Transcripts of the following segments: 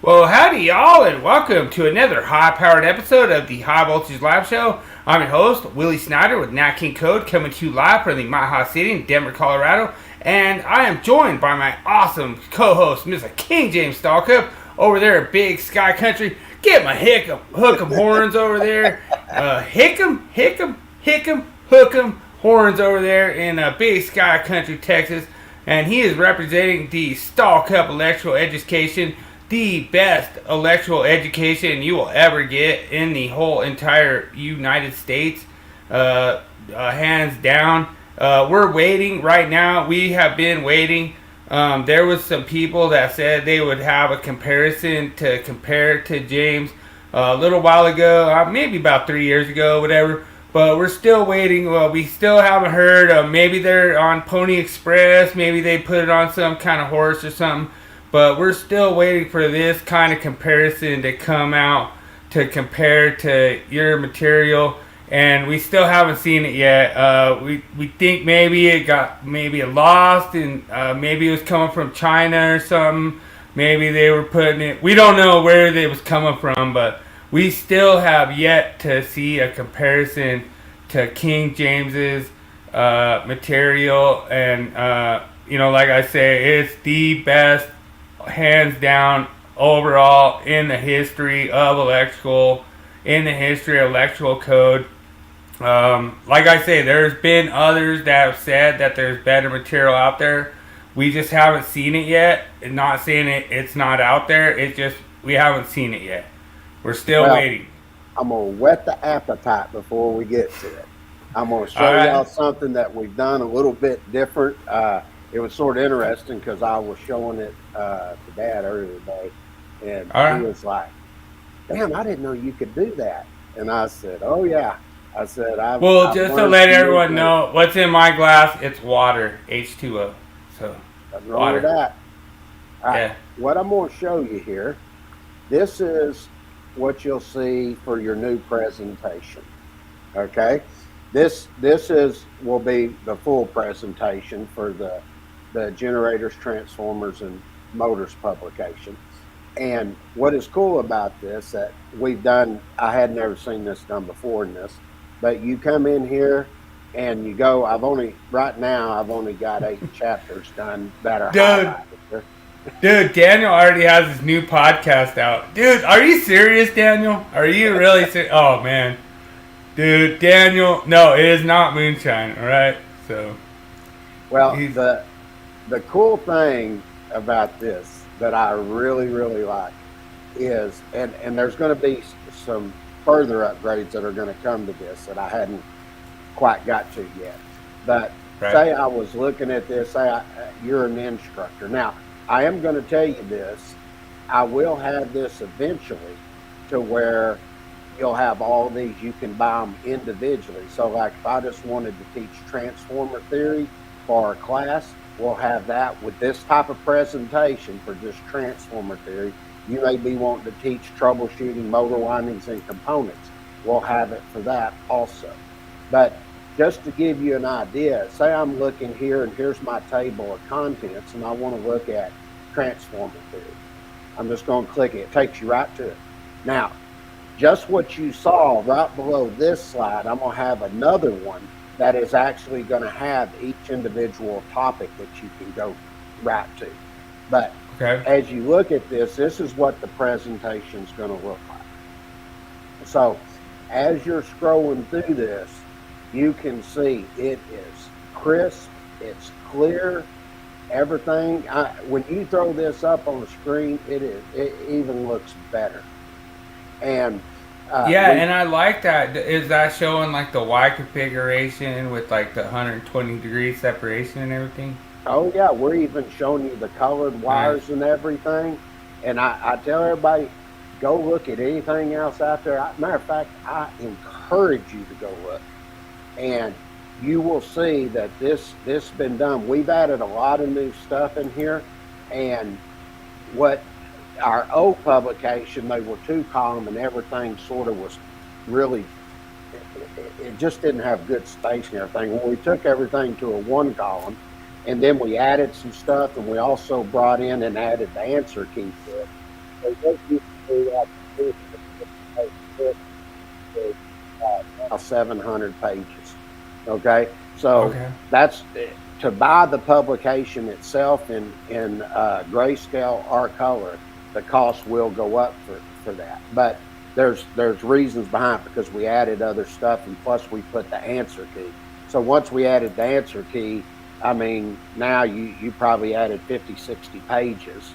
Well, howdy y'all, and welcome to another high-powered episode of the High Voltage Live Show. I'm your host, Willie Snyder with Nat King Code, coming to you live from the Mile City in Denver, Colorado. And I am joined by my awesome co-host, Mr. King James Stallcup, over there at Big Sky Country. Get my hook 'em horns over there. Hick 'em, hook 'em horns over there in Big Sky Country, Texas. And he is representing the Stallcup Electrical Education, the best electrical education you will ever get in the whole entire United States, hands down. We're waiting right now. We have been waiting. There was some people that said they would have a comparison to compare to James a little while ago, maybe about 3 years ago, whatever. But we're still waiting. Well, we still haven't heard. Maybe they're on Pony Express. Maybe they put it on some kind of horse or something. But we're still waiting for this kind of comparison to come out to compare to your material, and we still haven't seen it yet. We think maybe it got lost, and maybe it was coming from China or something. Maybe they were putting it. We don't know where it was coming from, but we still have yet to see a comparison to King James's material, and like I say, it's the best, hands down, overall in the history of electrical code. Like I say, there's been others that have said that there's better material out there. We just haven't seen it yet. And not saying it's not out there. It's just we haven't seen it yet. We're still waiting. I'm going to whet the appetite before we get to it. I'm going to show y'all something that we've done a little bit different. It was sort of interesting because I was showing it to Dad earlier today, and he was like, "Damn, I didn't know you could do that." And I said, "Oh yeah." I said, Well, just to let everyone know, what's in my glass, it's water, H2O. So, nothing wrong with that. All right, yeah. What I'm going to show you here, this is what you'll see for your new presentation. Okay, this will be the full presentation for the generators, transformers, and motors publication. And what is cool about this that we've done, I had never seen this done before in this, but you come in here and you go, I've only got 8 chapters done that are highlighted. Dude, Daniel already has his new podcast out. Dude, are you serious, Daniel? Are you really serious? Oh, man. Dude, Daniel, no, it is not moonshine, all right? So, well, the cool thing about this that I really, really like is, and there's going to be some further upgrades that are going to come to this that I hadn't quite got to yet. But Right. say I was looking at this, you're an instructor. Now, I am going to tell you this. I will have this eventually to where you'll have all these, you can buy them individually. So like if I just wanted to teach transformer theory for our class, we'll have that with this type of presentation for just transformer theory. You may be wanting to teach troubleshooting motor windings and components. We'll have it for that also. But just to give you an idea, say I'm looking here and here's my table of contents and I want to look at transformer theory. I'm just going to click it. It takes you right to it. Now, just what you saw right below this slide, I'm going to have another one that is actually going to have each individual topic that you can go right to. But as you look at this, this is what the presentation is going to look like. So as you're scrolling through this, you can see it is crisp, it's clear, everything. When you throw this up on the screen, it even looks better. And and I like that. Is that showing like the Y configuration with like the 120 degree separation and everything? Oh yeah, we're even showing you the colored wires and everything. And I tell everybody, go look at anything else out there. Matter of fact, I encourage you to go look. And you will see that this has been done. We've added a lot of new stuff in here. And what our old publication, they were 2-column and everything sort of was really, it just didn't have good space and everything. When we took everything to a 1-column, and then we added some stuff, and we also brought in and added the answer key to it. So what you can do now 700 pages. Okay, so that's to buy the publication itself in grayscale or color. The cost will go up for that, but there's reasons behind it because we added other stuff, and plus we put the answer key. So once we added the answer key, I mean, now you probably added 50, 60 pages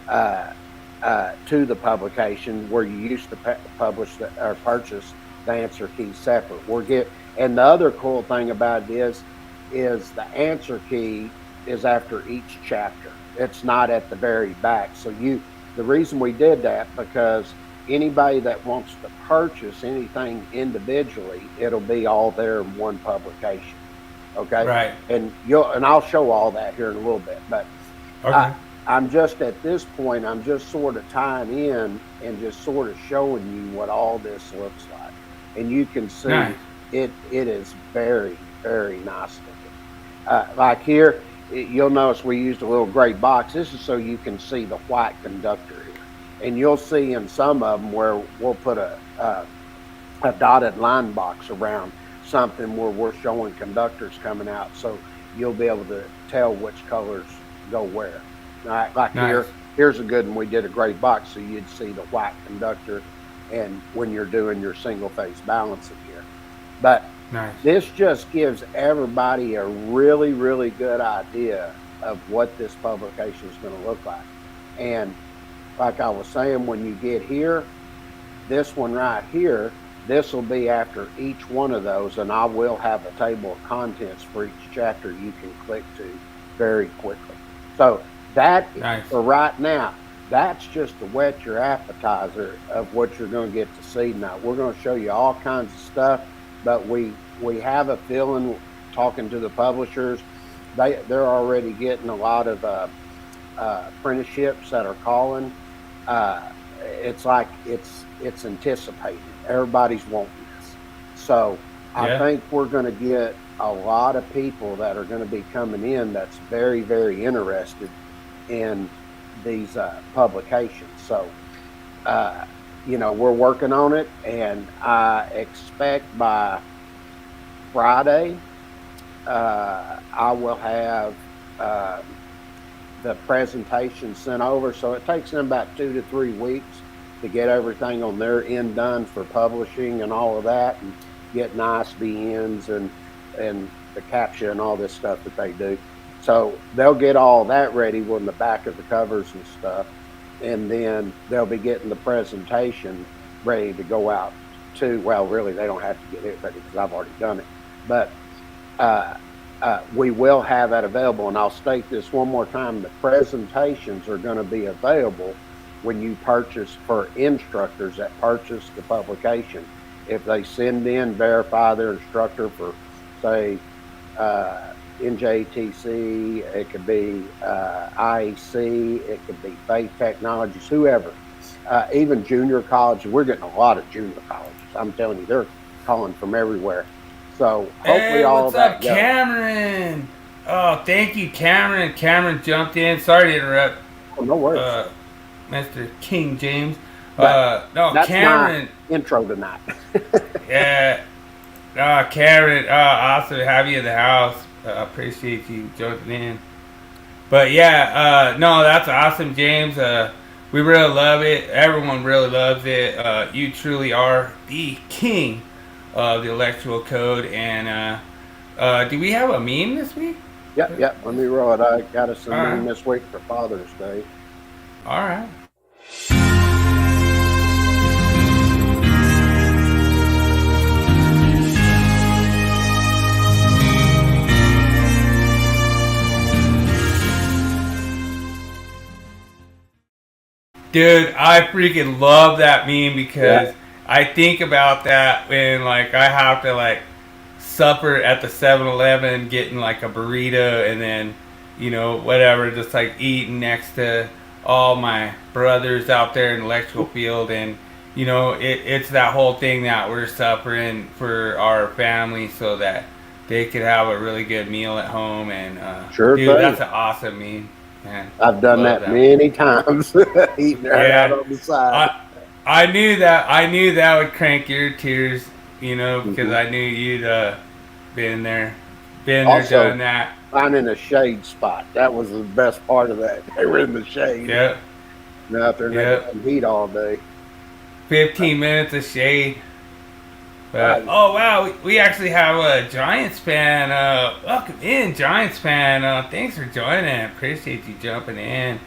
to the publication where you used to publish or purchase the answer key separate. And the other cool thing about it is the answer key is after each chapter. It's not at the very back. So the reason we did that, because anybody that wants to purchase anything individually, it'll be all there in one publication. Okay. Right. And I'll show all that here in a little bit, but I'm just at this point, I'm just sort of tying in and just sort of showing you what all this looks like. And you can see it is very, very nice looking. Like here, you'll notice we used a little gray box. This is so you can see the white conductor here. And you'll see in some of them where we'll put a dotted line box around something where we're showing conductors coming out, so you'll be able to tell which colors go where. All right, like here's a good one. We did a gray box, so you'd see the white conductor, and when you're doing your single phase balancing here. But this just gives everybody a really, really good idea of what this publication is going to look like. And like I was saying, when you get here, this one right here, this will be after each one of those, and I will have a table of contents for each chapter you can click to very quickly. So that, for right now, that's just to whet your appetizer of what you're going to get to see. Now, we're going to show you all kinds of stuff, but we have a feeling, talking to the publishers, they're already getting a lot of apprenticeships that are calling. It's like it's anticipated. Everybody's wanting this. So I think we're going to get a lot of people that are going to be coming in that's very, very interested in these publications. So, we're working on it, and I expect by Friday, I will have the presentation sent over. So it takes them about 2 to 3 weeks to get everything on their end done for publishing and all of that, and getting ISBNs and the capture and all this stuff that they do. So they'll get all that ready when the back of the covers and stuff, and then they'll be getting the presentation ready to go out to. Well, really, they don't have to get it ready because I've already done it, but we will have that available. And I'll state this one more time: the presentations are going to be available when you purchase, for instructors that purchase the publication. If they send in, verify their instructor for, say, NJTC, it could be IEC, it could be Faith Technologies, whoever, even junior colleges. We're getting a lot of junior colleges. I'm telling you, they're calling from everywhere. So hopefully hey, all what's of that up, Cameron? Oh, thank you, Cameron. Cameron jumped in. Sorry to interrupt. Oh, no worries. Mr. King James. No, that's Cameron. My intro tonight. Yeah. Cameron, awesome to have you in the house. Appreciate you jumping in. But yeah, no, that's awesome, James. We really love it. Everyone really loves it. You truly are the king of the electrical code. And do we have a meme this week? Yep. Let me roll it. I got us a meme this week for Father's Day. All right. Dude, I freaking love that meme because I think about that when like I have to like supper at the 7-Eleven getting like a burrito and then, you know, whatever, just like eating next to all my brothers out there in the electrical field. And, you know, it's that whole thing that we're suffering for our family so that they could have a really good meal at home. And sure, dude, that's an awesome meme. Man, I've done that many times, eating right out on the side. I knew that would crank your tears, you know, because I knew you'd been there, doing that. Finding a shade spot, that was the best part of that. They were in the shade. Yep. Now out there in the heat all day. 15 minutes of shade. But, oh wow, we actually have a Giants fan. Welcome in, Giants fan. Thanks for joining. Appreciate you jumping in.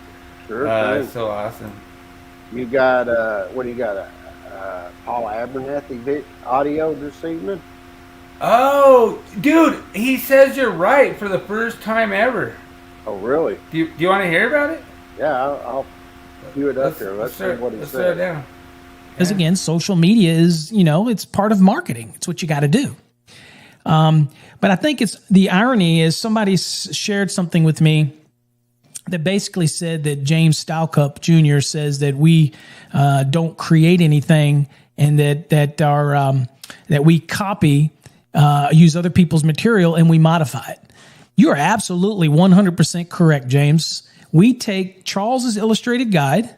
Sure. That's so awesome. You got what do you got? Paul Abernathy audio this evening? Oh, dude, he says you're right for the first time ever. Oh, really? Do you want to hear about it? Yeah, I'll cue it up here. Let's see what he said. Down. Because again, social media is, you know, it's part of marketing. It's what you got to do. But I think the irony is somebody shared something with me that basically said that James Stallcup Jr. says that we don't create anything and that we copy, use other people's material and we modify it. You are absolutely 100% correct, James. We take Charles's illustrated guide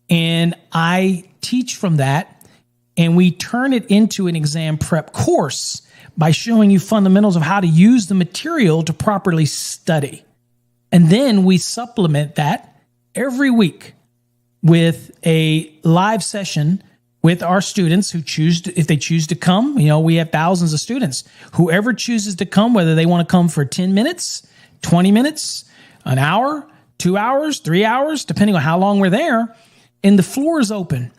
and I teach from that, and we turn it into an exam prep course by showing you fundamentals of how to use the material to properly study. And then we supplement that every week with a live session with our students who choose to, if they choose to come. You know, we have thousands of students. Whoever chooses to come, whether they want to come for 10 minutes, 20 minutes, an hour, 2 hours, 3 hours, depending on how long we're there, and the floor is open.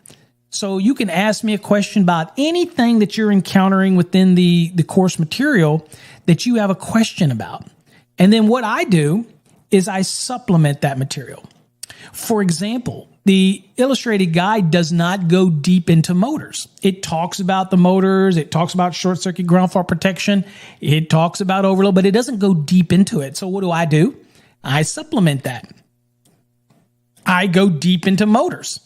So you can ask me a question about anything that you're encountering within the course material that you have a question about. And then what I do is I supplement that material. For example, the illustrated guide does not go deep into motors. It talks about the motors. It talks about short circuit ground fault protection. It talks about overload, but it doesn't go deep into it. So what do? I supplement that. I go deep into motors.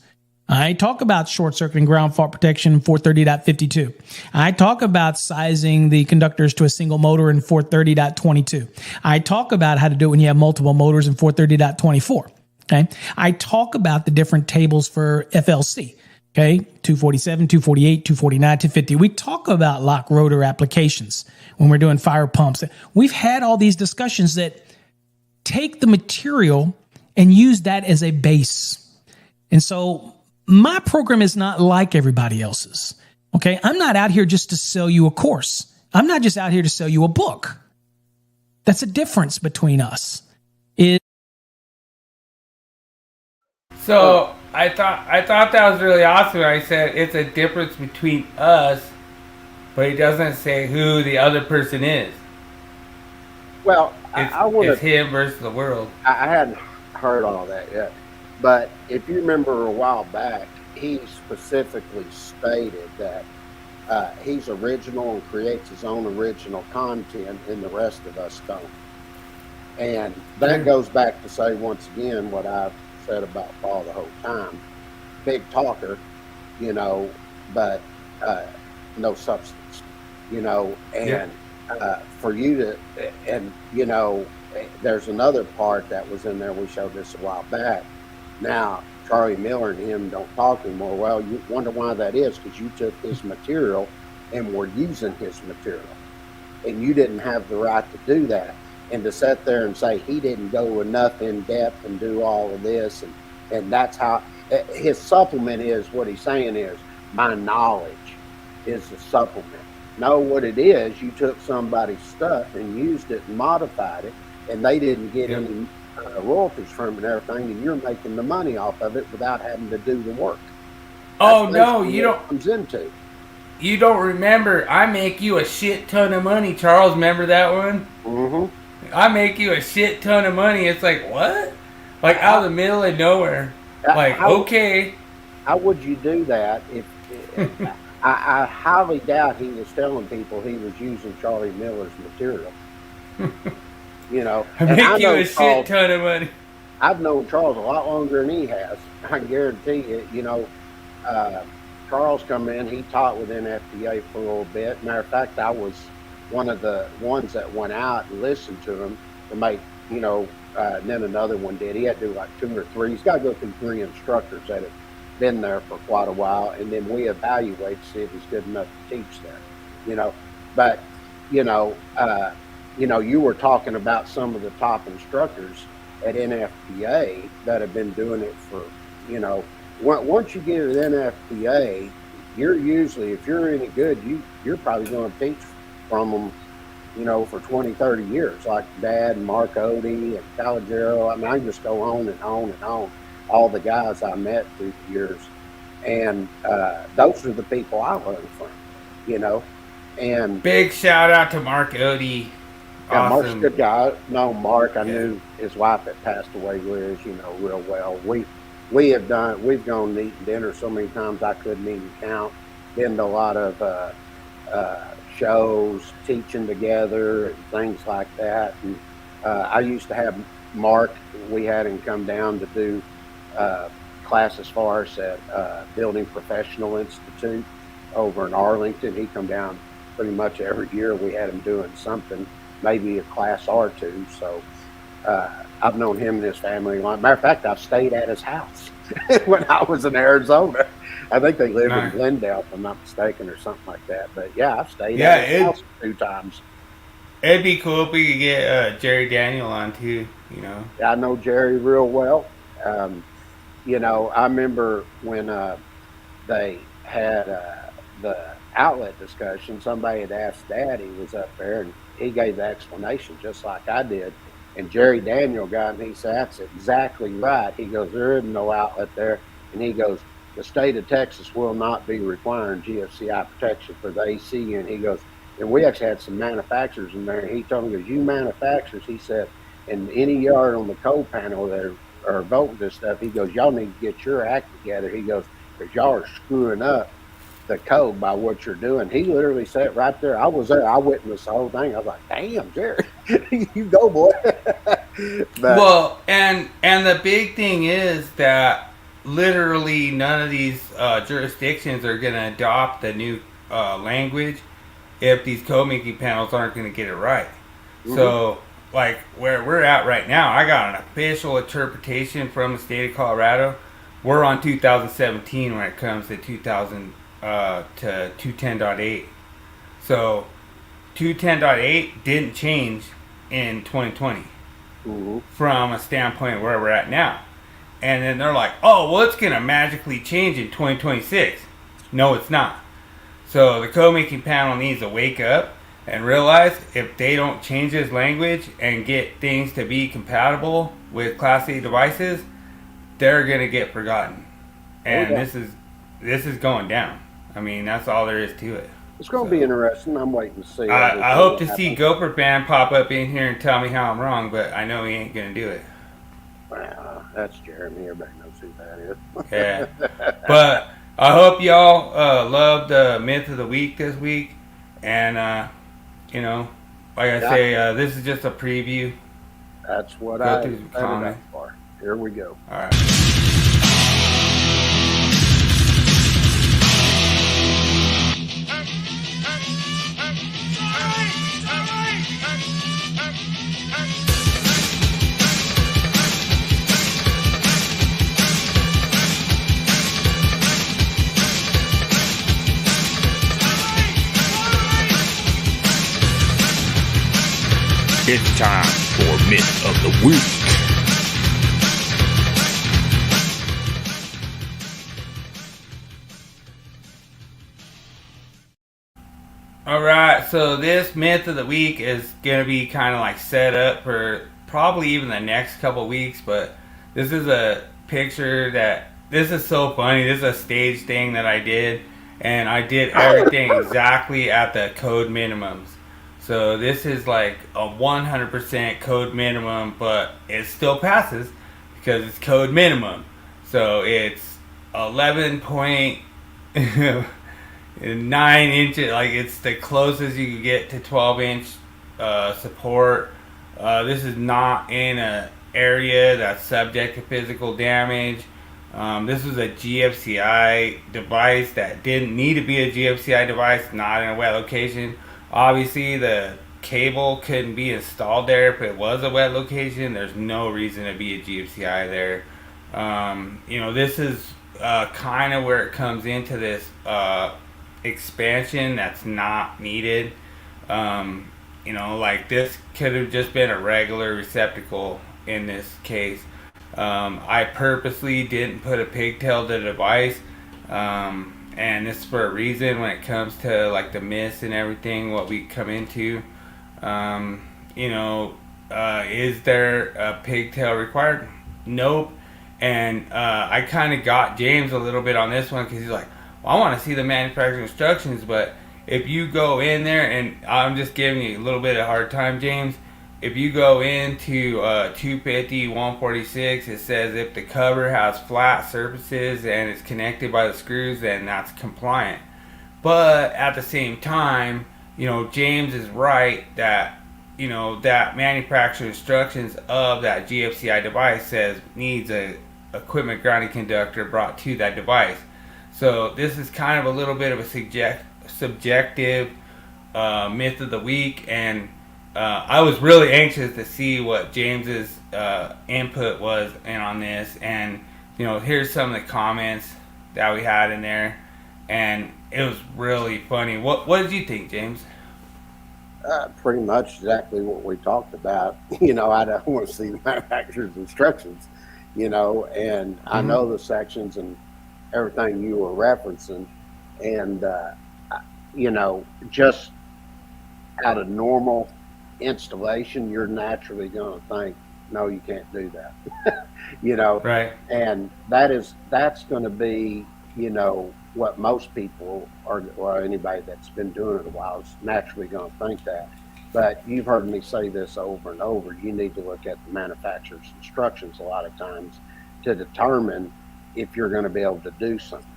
I talk about short circuit and ground fault protection in 430.52. I talk about sizing the conductors to a single motor in 430.22. I talk about how to do it when you have multiple motors in 430.24. Okay. I talk about the different tables for FLC. Okay. 247, 248, 249, 250. We talk about lock rotor applications when we're doing fire pumps. We've had all these discussions that take the material and use that as a base. And so my program is not like everybody else's. Okay. I'm not out here just to sell you a course. I'm not just out here to sell you a book. That's a difference between us. is So I thought that was really awesome. I said it's a difference between us, but he doesn't say who the other person is. Well, It's I want it's to. him versus the world. I hadn't heard all that yet, but if you remember a while back, he specifically stated that he's original and creates his own original content, and the rest of us don't. And that goes back to say once again what I've said about Paul the whole time: big talker, you know, but no substance, you know. And for you to, and you know, there's another part that was in there. We showed this a while back. Now Charlie Miller and him don't talk anymore. Well, you wonder why that is, because you took his material and were using his material, and you didn't have the right to do that. And to sit there and say he didn't go enough in depth and do all of this, and that's how his supplement is. What he's saying is my knowledge is the supplement. No, what it is, you took somebody's stuff and used it and modified it, and they didn't get any royalties from it and everything, and you're making the money off of it without having to do the work. Oh no, you don't. Comes into. You don't remember? I make you a shit ton of money, Charles. Remember that one? Mm-hmm. I make you a shit ton of money. It's like, what? Like out of the middle of nowhere. Like, okay. How would you do that if I highly doubt he was telling people he was using Charlie Miller's material. You know. I make you a shit ton of money. I've known Charles a lot longer than he has. I can guarantee you, you know, Charles come in, he taught within FDA for a little bit. Matter of fact, I was one of the ones that went out and listened to him to make, you know, and then another one did. He had to do like 2 or 3. He's got to go through 3 instructors that have been there for quite a while, and then we evaluate to see if he's good enough to teach there, you know. But, you know, you were talking about some of the top instructors at NFPA that have been doing it for, you know, once you get at NFPA, you're usually, if you're any good, you're probably going to teach from them, you know, for 20, 30 years, like Dad and Mark Odie and Calogero. I mean, I can just go on and on and on. All the guys I met through the years. And those are the people I learned from, you know. And big shout out to Mark Odie. Yeah, awesome. Mark's a good guy. No, Mark, I knew his wife that passed away, Liz, you know, real well. We've gone to eat dinner so many times I couldn't even count. Been to a lot of shows, teaching together and things like that. And I used to have Mark, we had him come down to do classes for us at Building Professional Institute over in Arlington. He'd come down pretty much every year. We had him doing something, maybe a class or two. So I've known him and his family. Matter of fact, I've stayed at his house when I was in Arizona. I think they live in Glendale, if I'm not mistaken, or something like that. But yeah, I've stayed at his house 2 times. It'd be cool if we could get Jerry Daniel on too, you know. I know Jerry real well. You know, I remember when they had the outlet discussion, somebody had asked Dad, he was up there, and he gave the explanation just like I did. And Jerry Daniel got and he said, that's exactly right. He goes, there is no outlet there. And he goes, the state of Texas will not be requiring GFCI protection for the AC. And he goes, and we actually had some manufacturers in there. And he told me, he goes, you manufacturers, he said, in any yard on the code panel that are voting this stuff, he goes, y'all need to get your act together. He goes, because y'all are screwing up the code by what you're doing. He literally said it right there. I was there. I witnessed the whole thing. I was like, damn, Jerry, you go, boy. Well, and the big thing is that literally none of these jurisdictions are going to adopt the new language if these code making panels aren't going to get it right. Mm-hmm. So, like where we're at right now, I got an official interpretation from the state of Colorado. We're on 2017 when it comes to 2000 to 210.8. So 210.8 didn't change in 2020 from a standpoint where we're at now. And then they're like, oh, well, it's going to magically change in 2026. No, it's not. So the code making panel needs to wake up and realize if they don't change this language and get things to be compatible with Class A devices, they're gonna get forgotten. And this is going down. I mean, that's all there is to it. It's going to be interesting. I'm waiting to see. I hope to see Gopher Band pop up in here and tell me how I'm wrong, but I know he ain't gonna do it. That's Jeremy. Everybody knows who that is. Yeah, but I hope y'all loved the myth of the week this week, and you know, like I say, this is just a preview. That's what Go through the I comments. for. Here we go. All right. It's time for Myth of the Week. Alright, so this myth of the week is going to be kind of like set up for probably even the next couple weeks, but this is a picture this is so funny. This is a stage thing that I did, and I did everything exactly at the code minimums. So this is like a 100% code minimum, but it still passes because it's code minimum. So it's 11.9 inches, like it's the closest you can get to 12-inch support. This is not in an area that's subject to physical damage. This was a GFCI device that didn't need to be a GFCI device, not in a wet location. Obviously, the cable couldn't be installed there if it was a wet location. There's no reason to be a GFCI there. This is kind of where it comes into this expansion that's not needed. Like this could have just been a regular receptacle in this case. I purposely didn't put a pigtail to the device. And this is for a reason when it comes to like the myths and everything, what we come into. Is there a pigtail required? Nope. And I kind of got James a little bit on this one because he's like, well, I want to see the manufacturer instructions, but if you go in there, and I'm just giving you a little bit of a hard time, James, if you go into 250, 146, it says if the cover has flat surfaces and it's connected by the screws, then that's compliant. But at the same time, James is right that, that manufacturer instructions of that GFCI device says needs a equipment grounding conductor brought to that device. So this is kind of a little bit of a subjective myth of the week, and I was really anxious to see what James's input was on this, and here's some of the comments that we had in there, and it was really funny. What did you think, James? Pretty much exactly what we talked about. I don't want to see the manufacturer's instructions, and I know the sections and everything you were referencing, and just out of normal installation, you're naturally going to think, no, you can't do that. Right. And that's going to be, what most people or anybody that's been doing it a while is naturally going to think that. But you've heard me say this over and over. You need to look at the manufacturer's instructions a lot of times to determine if you're going to be able to do something.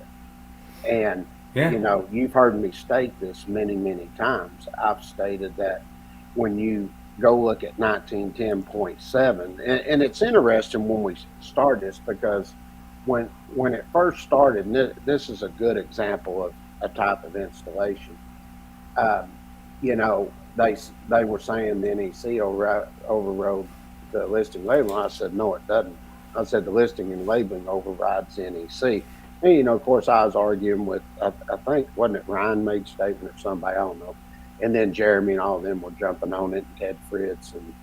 And, you've heard me state this many, many times. I've stated that when you go look at 1910.7, and it's interesting when we start this because when it first started, and this is a good example of a type of installation. They were saying the NEC overrode the listing labeling. I said, no, it doesn't. I said the listing and labeling overrides the NEC. And, of course, I was arguing with, I think, wasn't it Ryan made statement or somebody, I don't know. And then Jeremy and all of them were jumping on it, and Ted Fritz and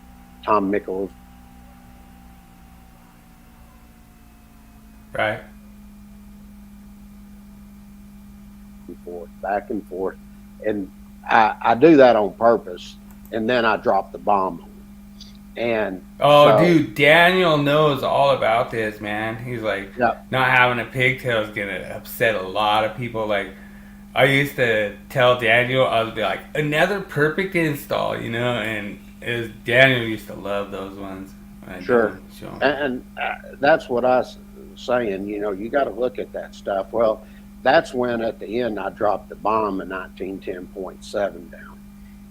Tom Mickles. Right. Back and forth. And I do that on purpose, and then I drop the bomb on them. And Oh, so, dude, Daniel knows all about this, man. He's like, yeah, not having a pigtail is gonna upset a lot of people. Like, I used to tell Daniel, I would be like, another perfect install, you know, and Daniel used to love those ones. I sure. show him. And that's what I was saying. You got to look at that stuff. Well, that's when at the end I dropped the bomb in 1910.7 down.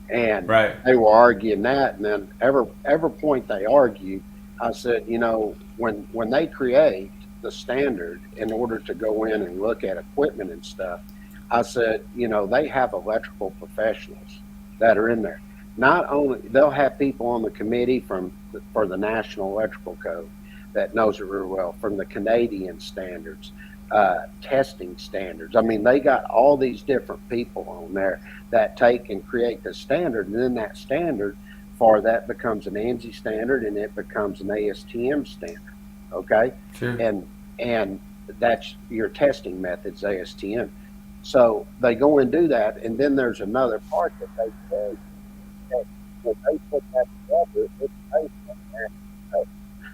And Right. they were arguing that, and then every point they argued, I said, when they create the standard in order to go in and look at equipment and stuff, I said, they have electrical professionals that are in there. Not only they'll have people on the committee for the National Electrical Code that knows it real well, from the Canadian standards, testing standards. I mean, they got all these different people on there that take and create the standard, and then that standard for that becomes an ANSI standard, and it becomes an ASTM standard. Okay, Sure. And that's your testing methods, ASTM. So they go and do that, and then there's another part that they say that when they put that together, it's based on that code.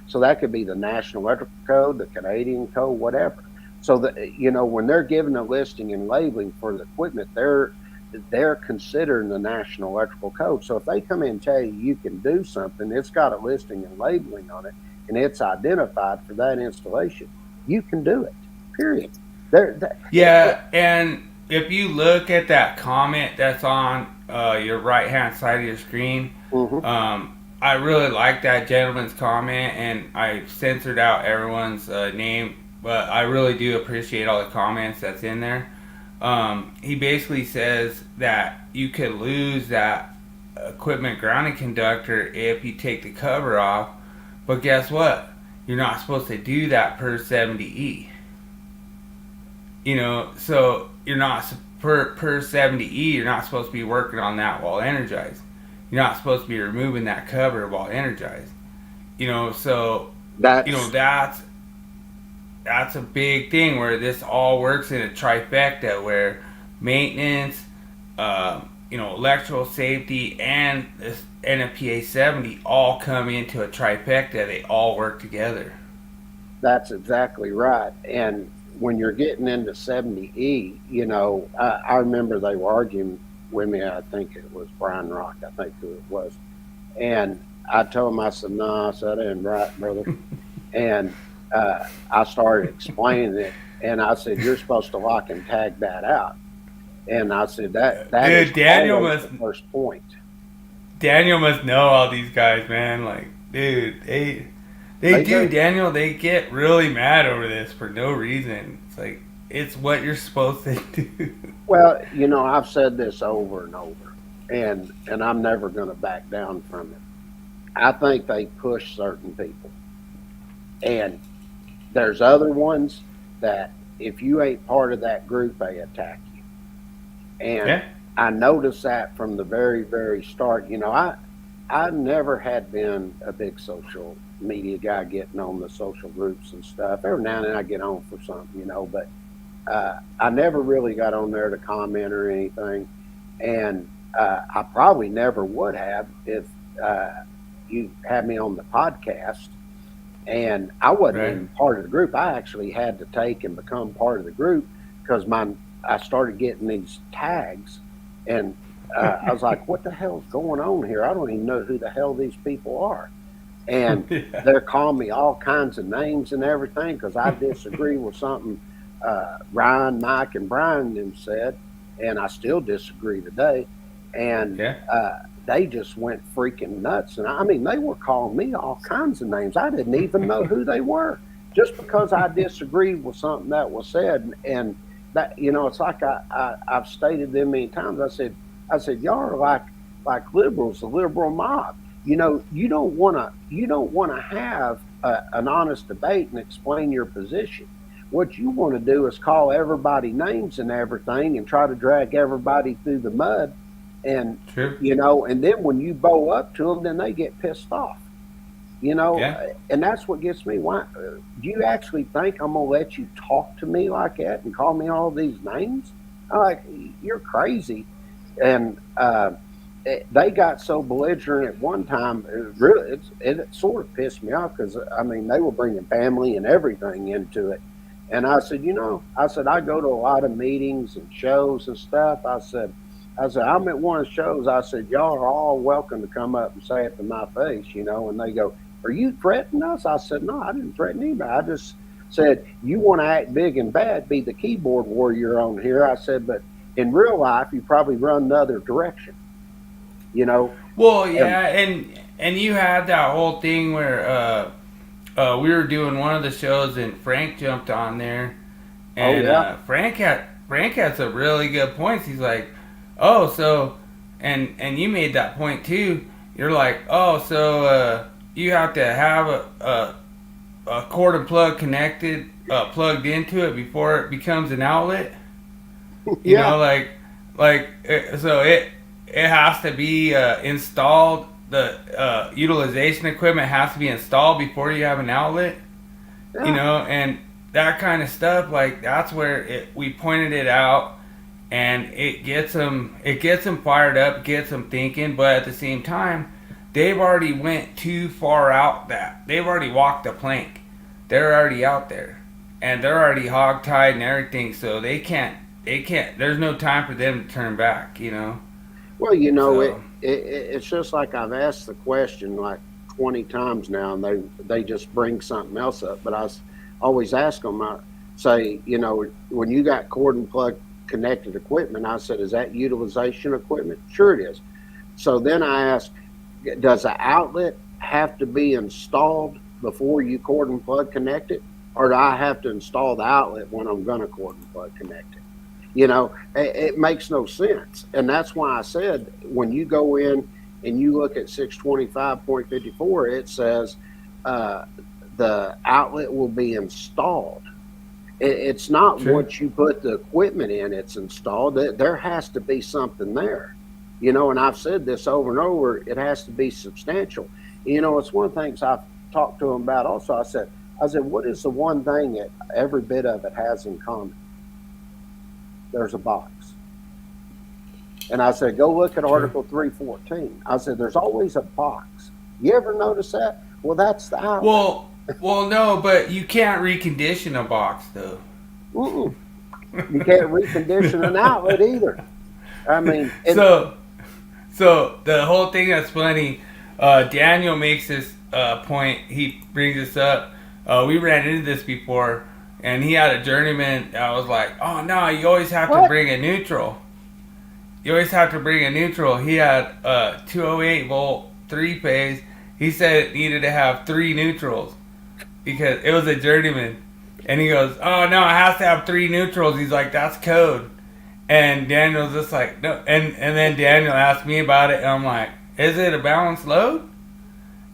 So that could be the National Electrical Code, the Canadian Code, whatever. So that when they're giving a listing and labeling for the equipment, they're considering the National Electrical Code. So if they come in and tell you can do something, it's got a listing and labeling on it, and it's identified for that installation, you can do it. Period. Yeah, and if you look at that comment that's on your right hand side of your screen, I really like that gentleman's comment, and I censored out everyone's name, but I really do appreciate all the comments that's in there. He basically says that you could lose that equipment grounding conductor if you take the cover off, but guess what? You're not supposed to do that per 70E. So you're not per 70E. You're not supposed to be working on that while energized. You're not supposed to be removing that cover while energized. So that's a big thing where this all works in a trifecta where maintenance, electrical safety, and this NFPA 70 all come into a trifecta. They all work together. That's exactly right. And when you're getting into 70E, I remember they were arguing with me. I think it was Brian Rock, I think who it was. And I told him, I said, no, I said, that ain't right, brother. And I started explaining it, and I said, you're supposed to lock and tag that out. And I said, that Dude, is Daniel always must, the first point. Daniel must know all these guys, man. Like, dude, they do, Daniel. They get really mad over this for no reason. It's like, it's what you're supposed to do. Well, I've said this over and over, and I'm never going to back down from it. I think they push certain people, and there's other ones that if you ain't part of that group, they attack you. And Yeah. I noticed that from the very, very start. I never had been a big social media guy getting on the social groups and stuff. Every now and then I get on for something, but I never really got on there to comment or anything. And I probably never would have if you had me on the podcast. And I wasn't even part of the group. I actually had to take and become part of the group because I started getting these tags, and I was like, what the hell's going on here? I don't even know who the hell these people are. And they're calling me all kinds of names and everything because I disagree with something Ryan, Mike, and Brian them said, and I still disagree today. And they just went freaking nuts. And I mean, they were calling me all kinds of names. I didn't even know who they were just because I disagreed with something that was said. And that, it's like I've stated them many times. I said, y'all are like liberals, the liberal mob. You don't want to have an honest debate and explain your position. What you want to do is call everybody names and everything and try to drag everybody through the mud. And, and then when you bow up to them, then they get pissed off, and that's what gets me. Why do you actually think I'm going to let you talk to me like that and call me all these names? I'm like, you're crazy. And they got so belligerent at one time. It sort of pissed me off because I mean they were bringing family and everything into it. And I said, I go to a lot of meetings and shows and stuff. I said, I'm at one of the shows. I said, y'all are all welcome to come up and say it to my face, And they go, are you threatening us? I said, no, I didn't threaten anybody. I just said, you want to act big and bad, be the keyboard warrior on here. I said, but in real life, you probably run the other direction, Well, yeah, and you had that whole thing where we were doing one of the shows and Frank jumped on there, and Frank had some really good points. He's like, oh, so, and you made that point too. You're like, oh, so you have to have a cord and plug connected, plugged into it before it becomes an outlet. You know, so it has to be installed. The utilization equipment has to be installed before you have an outlet. Yeah. And that kind of stuff. Like that's where we pointed it out, and it gets them fired up, gets them thinking. But at the same time, they've already went too far out. That they've already walked the plank. They're already out there, and they're already hogtied and everything. So they can't. There's no time for them to turn back. Well, it's just like I've asked the question like 20 times now, and they just bring something else up. But I always ask them, I say, when you got cord and plug connected equipment, I said, is that utilization equipment? Sure it is. So then I ask, does the outlet have to be installed before you cord and plug connect it? Or do I have to install the outlet when I'm going to cord and plug connect it? It makes no sense. And that's why I said, when you go in and you look at 625.54, it says the outlet will be installed. It's not once you put the equipment in, it's installed. There has to be something there. And I've said this over and over, it has to be substantial. It's one of the things I've talked to them about also. I said, what is the one thing that every bit of it has in common? There's a box. And I said, go look at Article 314. I said, there's always a box. You ever notice that? Well, that's the outlet. Well, no, but you can't recondition a box, though. You can't recondition an outlet either. I mean... So the whole thing that's funny, Daniel makes this point. He brings this up. We ran into this before. And he had a journeyman that was like, oh, no, you always have to bring a neutral. You always have to bring a neutral. He had a 208 volt 3-phase. He said it needed to have 3 neutrals because it was a journeyman. And he goes, oh, no, it has to have 3 neutrals. He's like, that's code. And Daniel's just like, no. And then Daniel asked me about it. And I'm like, is it a balanced load?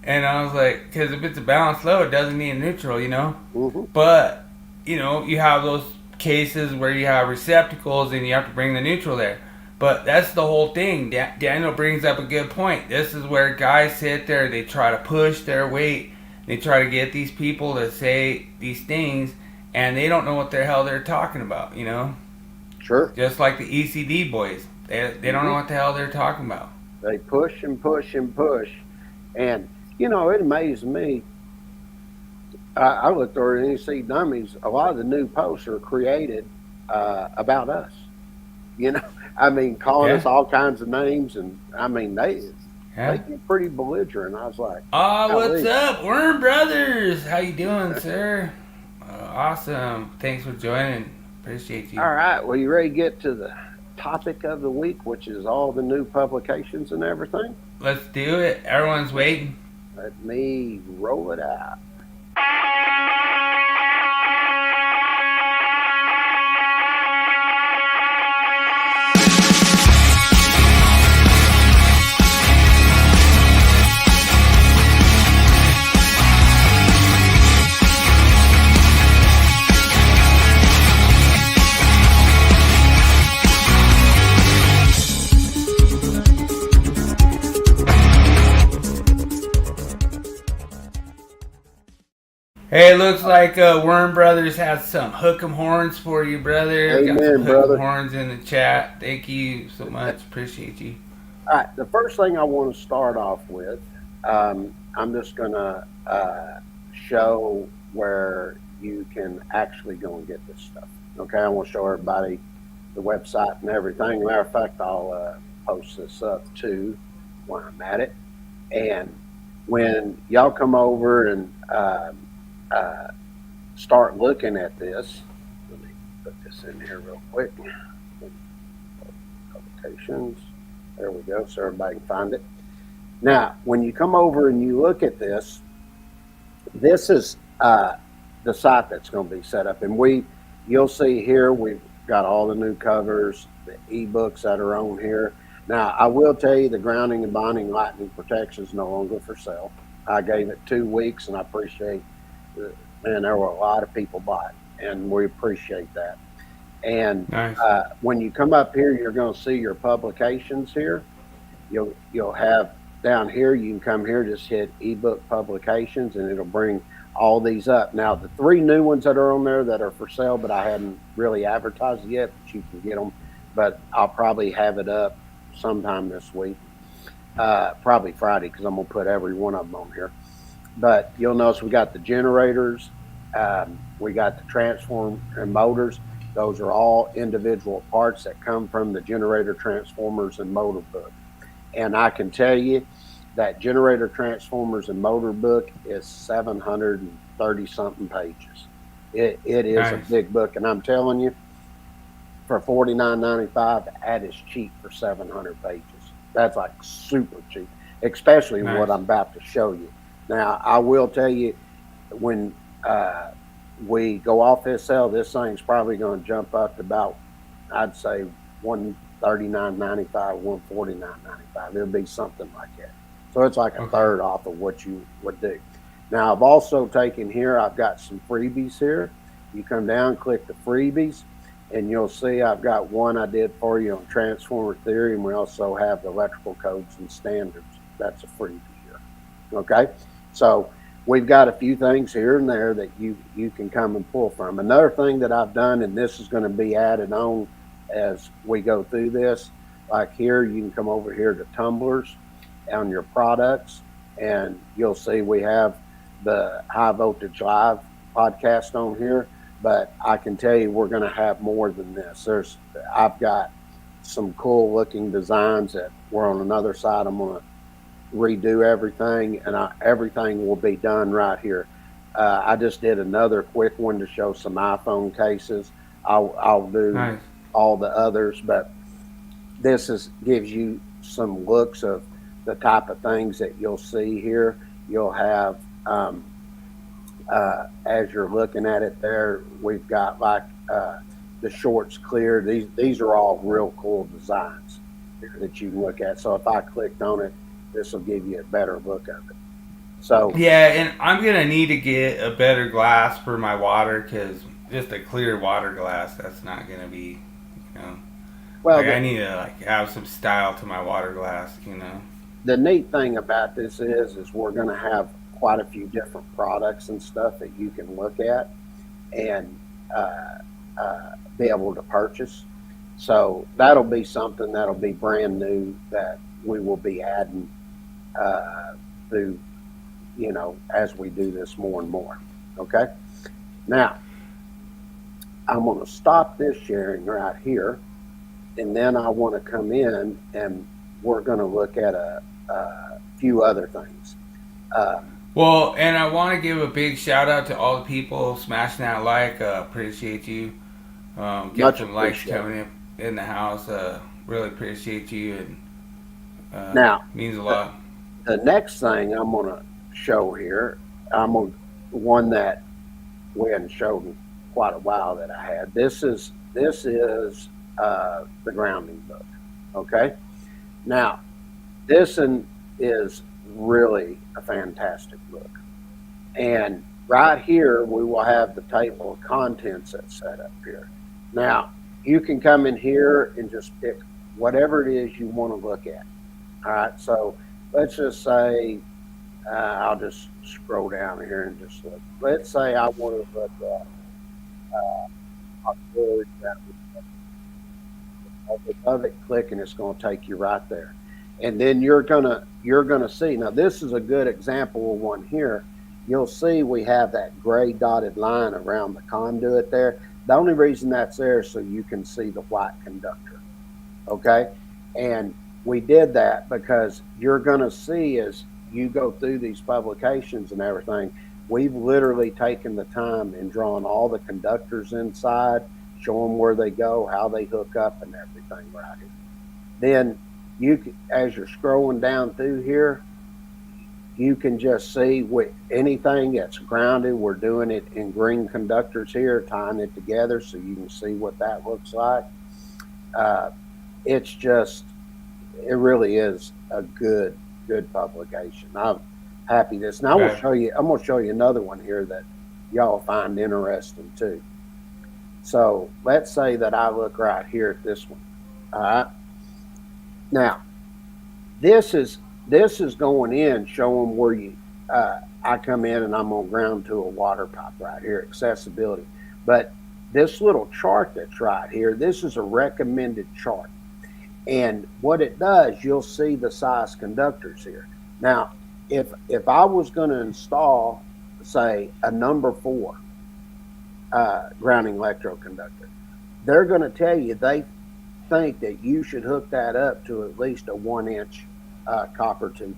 And I was like, because if it's a balanced load, it doesn't need a neutral, Mm-hmm. But... you have those cases where you have receptacles and you have to bring the neutral there. But that's the whole thing. Daniel brings up a good point. This is where guys sit there, they try to push their weight. They try to get these people to say these things, and they don't know what the hell they're talking about, Sure. Just like the ECD boys. They don't know what the hell they're talking about. They push and push and push. And, it amazes me. I looked over and you see dummies. A lot of the new posts are created about us. Calling us all kinds of names, and they get pretty belligerent. I was like, what's up, Worm Brothers? How you doing, sir? Awesome. Thanks for joining. Appreciate you. All right. Well, you ready to get to the topic of the week, which is all the new publications and everything? Let's do it. Everyone's waiting. Let me roll it out. Hey, it looks like Worm Brothers has some hook'em horns for you, brother. Got some Amen, hook'em brother. horns in the chat. Thank you so much. Appreciate you. All right, the first thing I want to start off with, I'm just going to show where you can actually go and get this stuff. Okay, I want to show everybody the website and everything. Matter of fact, I'll post this up too while I'm at it. And when y'all come over and start looking at this, let me put this in here real quick. Publications. There we go, so everybody can find it. Now, when you come over and you look at this, this is the site that's going to be set up. And you'll see here, we've got all the new covers, the ebooks that are on here. Now, I will tell you the grounding and bonding lightning protection is no longer for sale. I gave it 2 weeks, and I appreciate it. Man, there were a lot of people bought it, and we appreciate that. And Nice. When you come up here, you're going to see your publications here. You'll have down here, you can come here, just hit ebook publications, and it'll bring all these up. Now, the 3 new ones that are on there that are for sale, but I hadn't really advertised yet, but you can get them. But I'll probably have it up sometime this week, probably Friday, because I'm going to put every one of them on here. But you'll notice we got the generators, we got the transform and motors. Those are all individual parts that come from the generator, transformers, and motor book. And I can tell you that generator, transformers, and motor book is 730 something pages. It is Nice. a big book, and I'm telling you, for $49.95, that is cheap for 700 pages. That's like super cheap, especially Nice. what I'm about to show you. Now, I will tell you, when we go off this sale, this thing's probably going to jump up to about, I'd say, $139.95, $149.95. It'll be something like that. So it's like a third off of what you would do. Now, I've also taken here, I've got some freebies here. You come down, click the freebies, and you'll see I've got one I did for you on transformer theory, and we also have the electrical codes and standards. That's a freebie here. Okay? So we've got a few things here and there that you can come and pull from. Another thing that I've done, and this is going to be added on as we go through this, like here, you can come over here to tumblers on your products, and you'll see we have the High Voltage Live podcast on here, but I can tell you we're going to have more than this. I've got some cool looking designs that were on another side. I'm going to redo everything, and everything will be done right here. I just did another quick one to show some iPhone cases. I'll do Nice. all the others, but this gives you some looks of the type of things that you'll see here. You'll have as you're looking at it there, we've got like the shorts clear. These are all real cool designs that you can look at. So if I clicked on it, this will give you a better look of it. So Yeah, and I'm gonna need to get a better glass for my water, because just a clear water glass, that's not gonna be, well, I need to have some style to my water glass. The neat thing about this is we're going to have quite a few different products and stuff that you can look at and be able to purchase. So that'll be something that'll be brand new that we will be adding through, as we do this more and more. Okay. Now, I'm going to stop this sharing right here, and then I want to come in and we're going to look at a few other things. Well, and I want to give a big shout out to all the people smashing that like. Appreciate you. Get Much some likes appreciated. coming in the house. Really appreciate you, and Now, means a lot. the next thing I'm going to show here, one that we hadn't showed in quite a while that I had. This is the grounding book. Okay. Now, this is really a fantastic book. And right here, we will have the table of contents that's set up here. Now, you can come in here and just pick whatever it is you want to look at. All right. So let's just say I'll just scroll down here and just look. Let's say I want to look at auxiliary grounding. Above it, click, and it's going to take you right there. And then you're gonna see. Now this is a good example of one here. You'll see we have that gray dotted line around the conduit there. The only reason that's there is so you can see the white conductor. Okay, and we did that because you're gonna see as you go through these publications and everything, we've literally taken the time and drawn all the conductors inside, show them where they go, how they hook up, and everything right here. Then as you're scrolling down through here, you can just see with anything that's grounded. We're doing it in green conductors here, tying it together so you can see what that looks like. It's just, it really is a good publication. I'm happy this. Now I'm gonna show you another one here that y'all find interesting too. So let's say that I look right here at this one. All right. Now, this is going in, showing where you. I come in and I'm gonna ground to a water pipe right here, accessibility. But this little chart that's right here, this is a recommended chart, and what it does, you'll see the size conductors here. Now, if I was going to install, say, a number 4 grounding electroconductor, they're going to tell you they think that you should hook that up to at least a 1-inch copper tubing.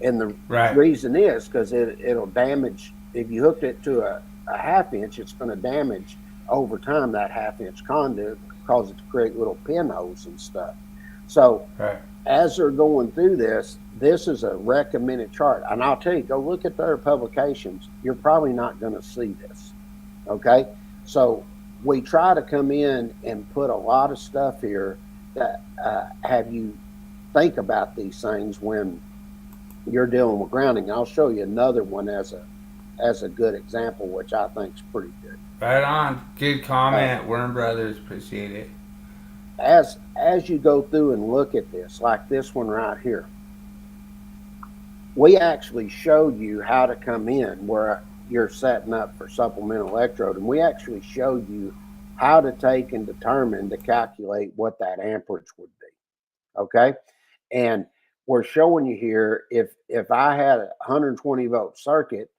And the reason is because it'll damage. If you hooked it to a 1/2 inch, it's going to damage over time that 1/2 inch conduit, cause it to create little pinholes and stuff. So as they're going through this is a recommended chart. And I'll tell you, go look at their publications. You're probably not going to see this. Okay. So we try to come in and put a lot of stuff here that have you think about these things when you're dealing with grounding. I'll show you another one as a good example, which I think is pretty good. Right on. Good comment, Worm Brothers. Appreciate it. As you go through and look at this, like this one right here, we actually showed you how to come in where you're setting up for supplemental electrode, and we actually showed you how to take and determine to calculate what that amperage would be. Okay, and we're showing you here if I had a 120 volt circuit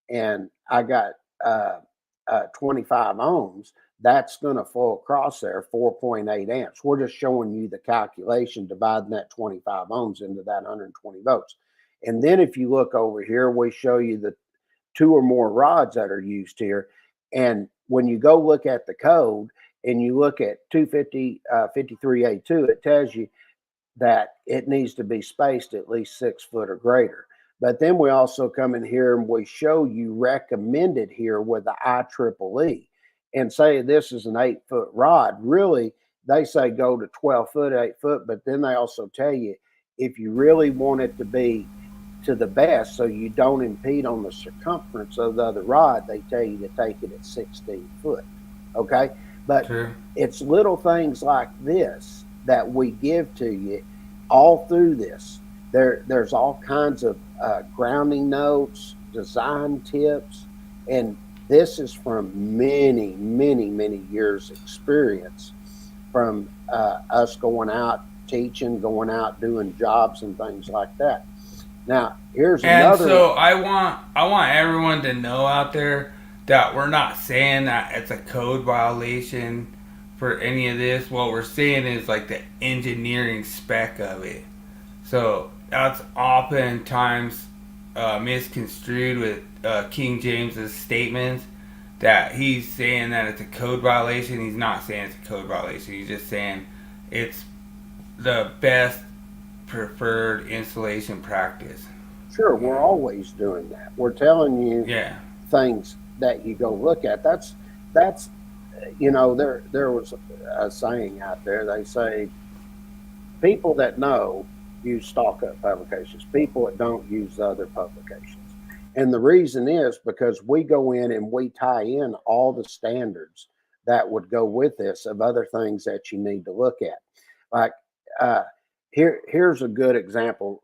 and I got 25 ohms, that's going to flow across there 4.8 amps. We're just showing you the calculation, dividing that 25 ohms into that 120 volts. And then if you look over here, we show you the 2 or more rods that are used here. And when you go look at the code and you look at 250 53A2, it tells you that it needs to be spaced at least 6 foot or greater. But then we also come in here and we show you recommended here with the IEEE, and say this is an 8 foot rod. Really, they say go to 12 foot, 8 foot, but then they also tell you if you really want it to be to the best so you don't impede on the circumference of the other rod, they tell you to take it at 16 foot. Okay, but it's little things like this that we give to you all through this. There's all kinds of grounding notes, design tips, and this is from many, many, many years experience from us going out teaching, going out doing jobs and things like that. Now, here's another. And so I want everyone to know out there that we're not saying that it's a code violation for any of this. What we're saying is like the engineering spec of it. So that's oftentimes misconstrued with King James's statements that he's saying that it's a code violation. He's not saying it's a code violation. He's just saying it's the best preferred installation practice. Sure, we're always doing that. We're telling you things that you go look at. That's you know, there was a saying out there. They say people that know use Stallcup publications. People that don't use the other publications. And the reason is because we go in and we tie in all the standards that would go with this of other things that you need to look at. Like here's a good example.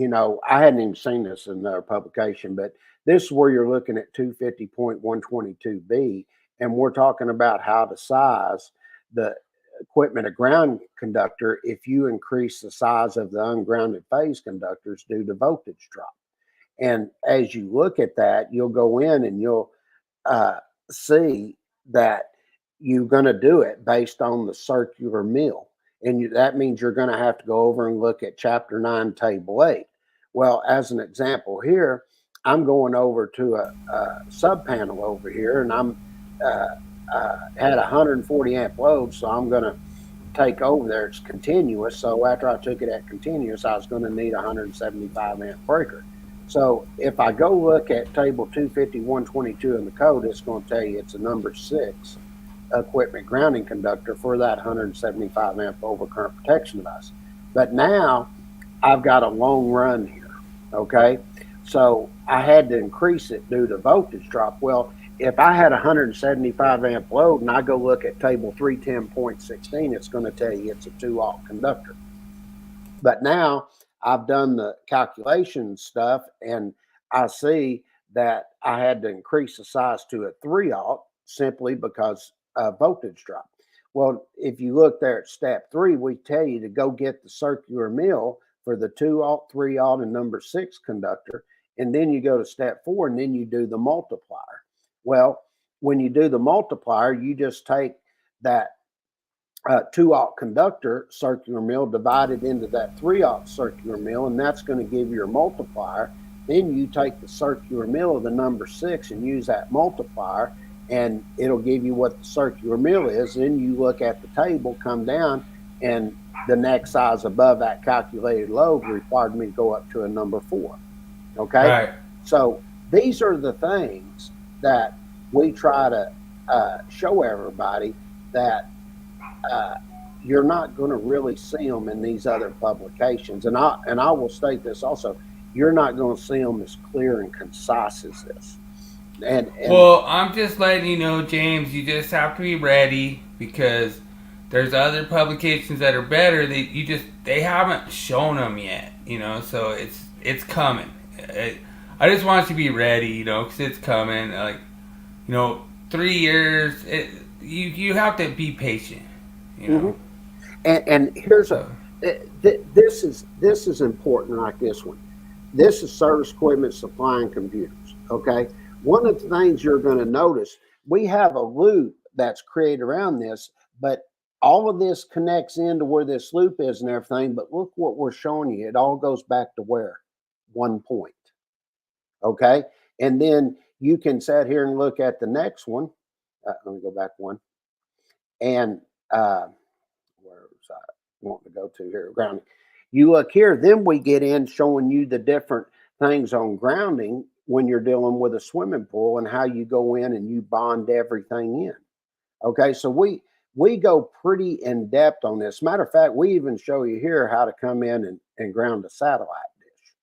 I hadn't even seen this in their publication, but this is where you're looking at 250.122B, and we're talking about how to size the equipment a ground conductor if you increase the size of the ungrounded phase conductors due to voltage drop. And as you look at that, you'll go in and you'll see that you're going to do it based on the circular mill. And that means you're going to have to go over and look at Chapter 9, Table 8. Well, as an example here, I'm going over to a sub panel over here, and I'm had a 140 amp load, so I'm going to take over there. It's continuous. So after I took it at continuous, I was going to need a 175 amp breaker. So if I go look at table 250.122 in the code, it's going to tell you it's a number 6 equipment grounding conductor for that 175 amp overcurrent protection device. But now I've got a long run here. Okay. So I had to increase it due to voltage drop. Well, if I had a 175 amp load and I go look at table 310.16, it's going to tell you it's a 2-aught conductor. But now I've done the calculation stuff and I see that I had to increase the size to a 3-aught simply because of voltage drop. Well, if you look there at step 3, we tell you to go get the circular mill for the 2-aught, 3-aught, and number 6 conductor. And then you go to step 4 and then you do the multiplier. Well, when you do the multiplier, you just take that 2-aught conductor circular mill divided into that 3-aught circular mill, and that's going to give you your multiplier. Then you take the circular mill of the number 6 and use that multiplier, and it'll give you what the circular mill is. Then you look at the table, come down, and the next size above that calculated load required me to go up to a number 4. Okay? Right. So these are the things that we try to show everybody that you're not going to really see them in these other publications. And I will state this also, you're not going to see them as clear and concise as this. And well, I'm just letting you know, James, you just have to be ready because there's other publications that are better that they haven't shown them yet, so it's coming. I just want you to be ready, because it's coming. 3 years, you have to be patient, Mm-hmm. And here's this is important, like this one. This is service equipment, supply, and computers. Okay. One of the things you're going to notice, we have a loop that's created around this, but all of this connects into where this loop is and everything. But look what we're showing you. It all goes back to where? 1 point. Okay. And then you can sit here and look at the next one. Let me go back one. And where was I wanting to go to here? Grounding. You look here, then we get in showing you the different things on grounding when you're dealing with a swimming pool and how you go in and you bond everything in. Okay, so we go pretty in depth on this. Matter of fact, we even show you here how to come in and ground a satellite dish.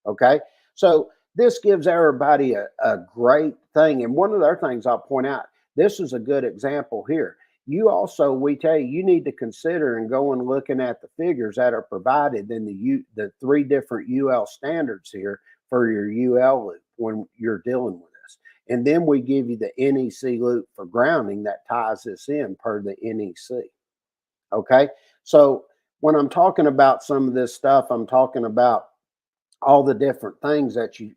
Okay, so this gives everybody a great thing. And one of the other things I'll point out, this is a good example here. We tell you need to consider and go and looking at the figures that are provided in the 3 different UL standards here for your UL loop when you're dealing with this. And then we give you the NEC loop for grounding that ties this in per the NEC. Okay. So when I'm talking about some of this stuff, I'm talking about all the different things that you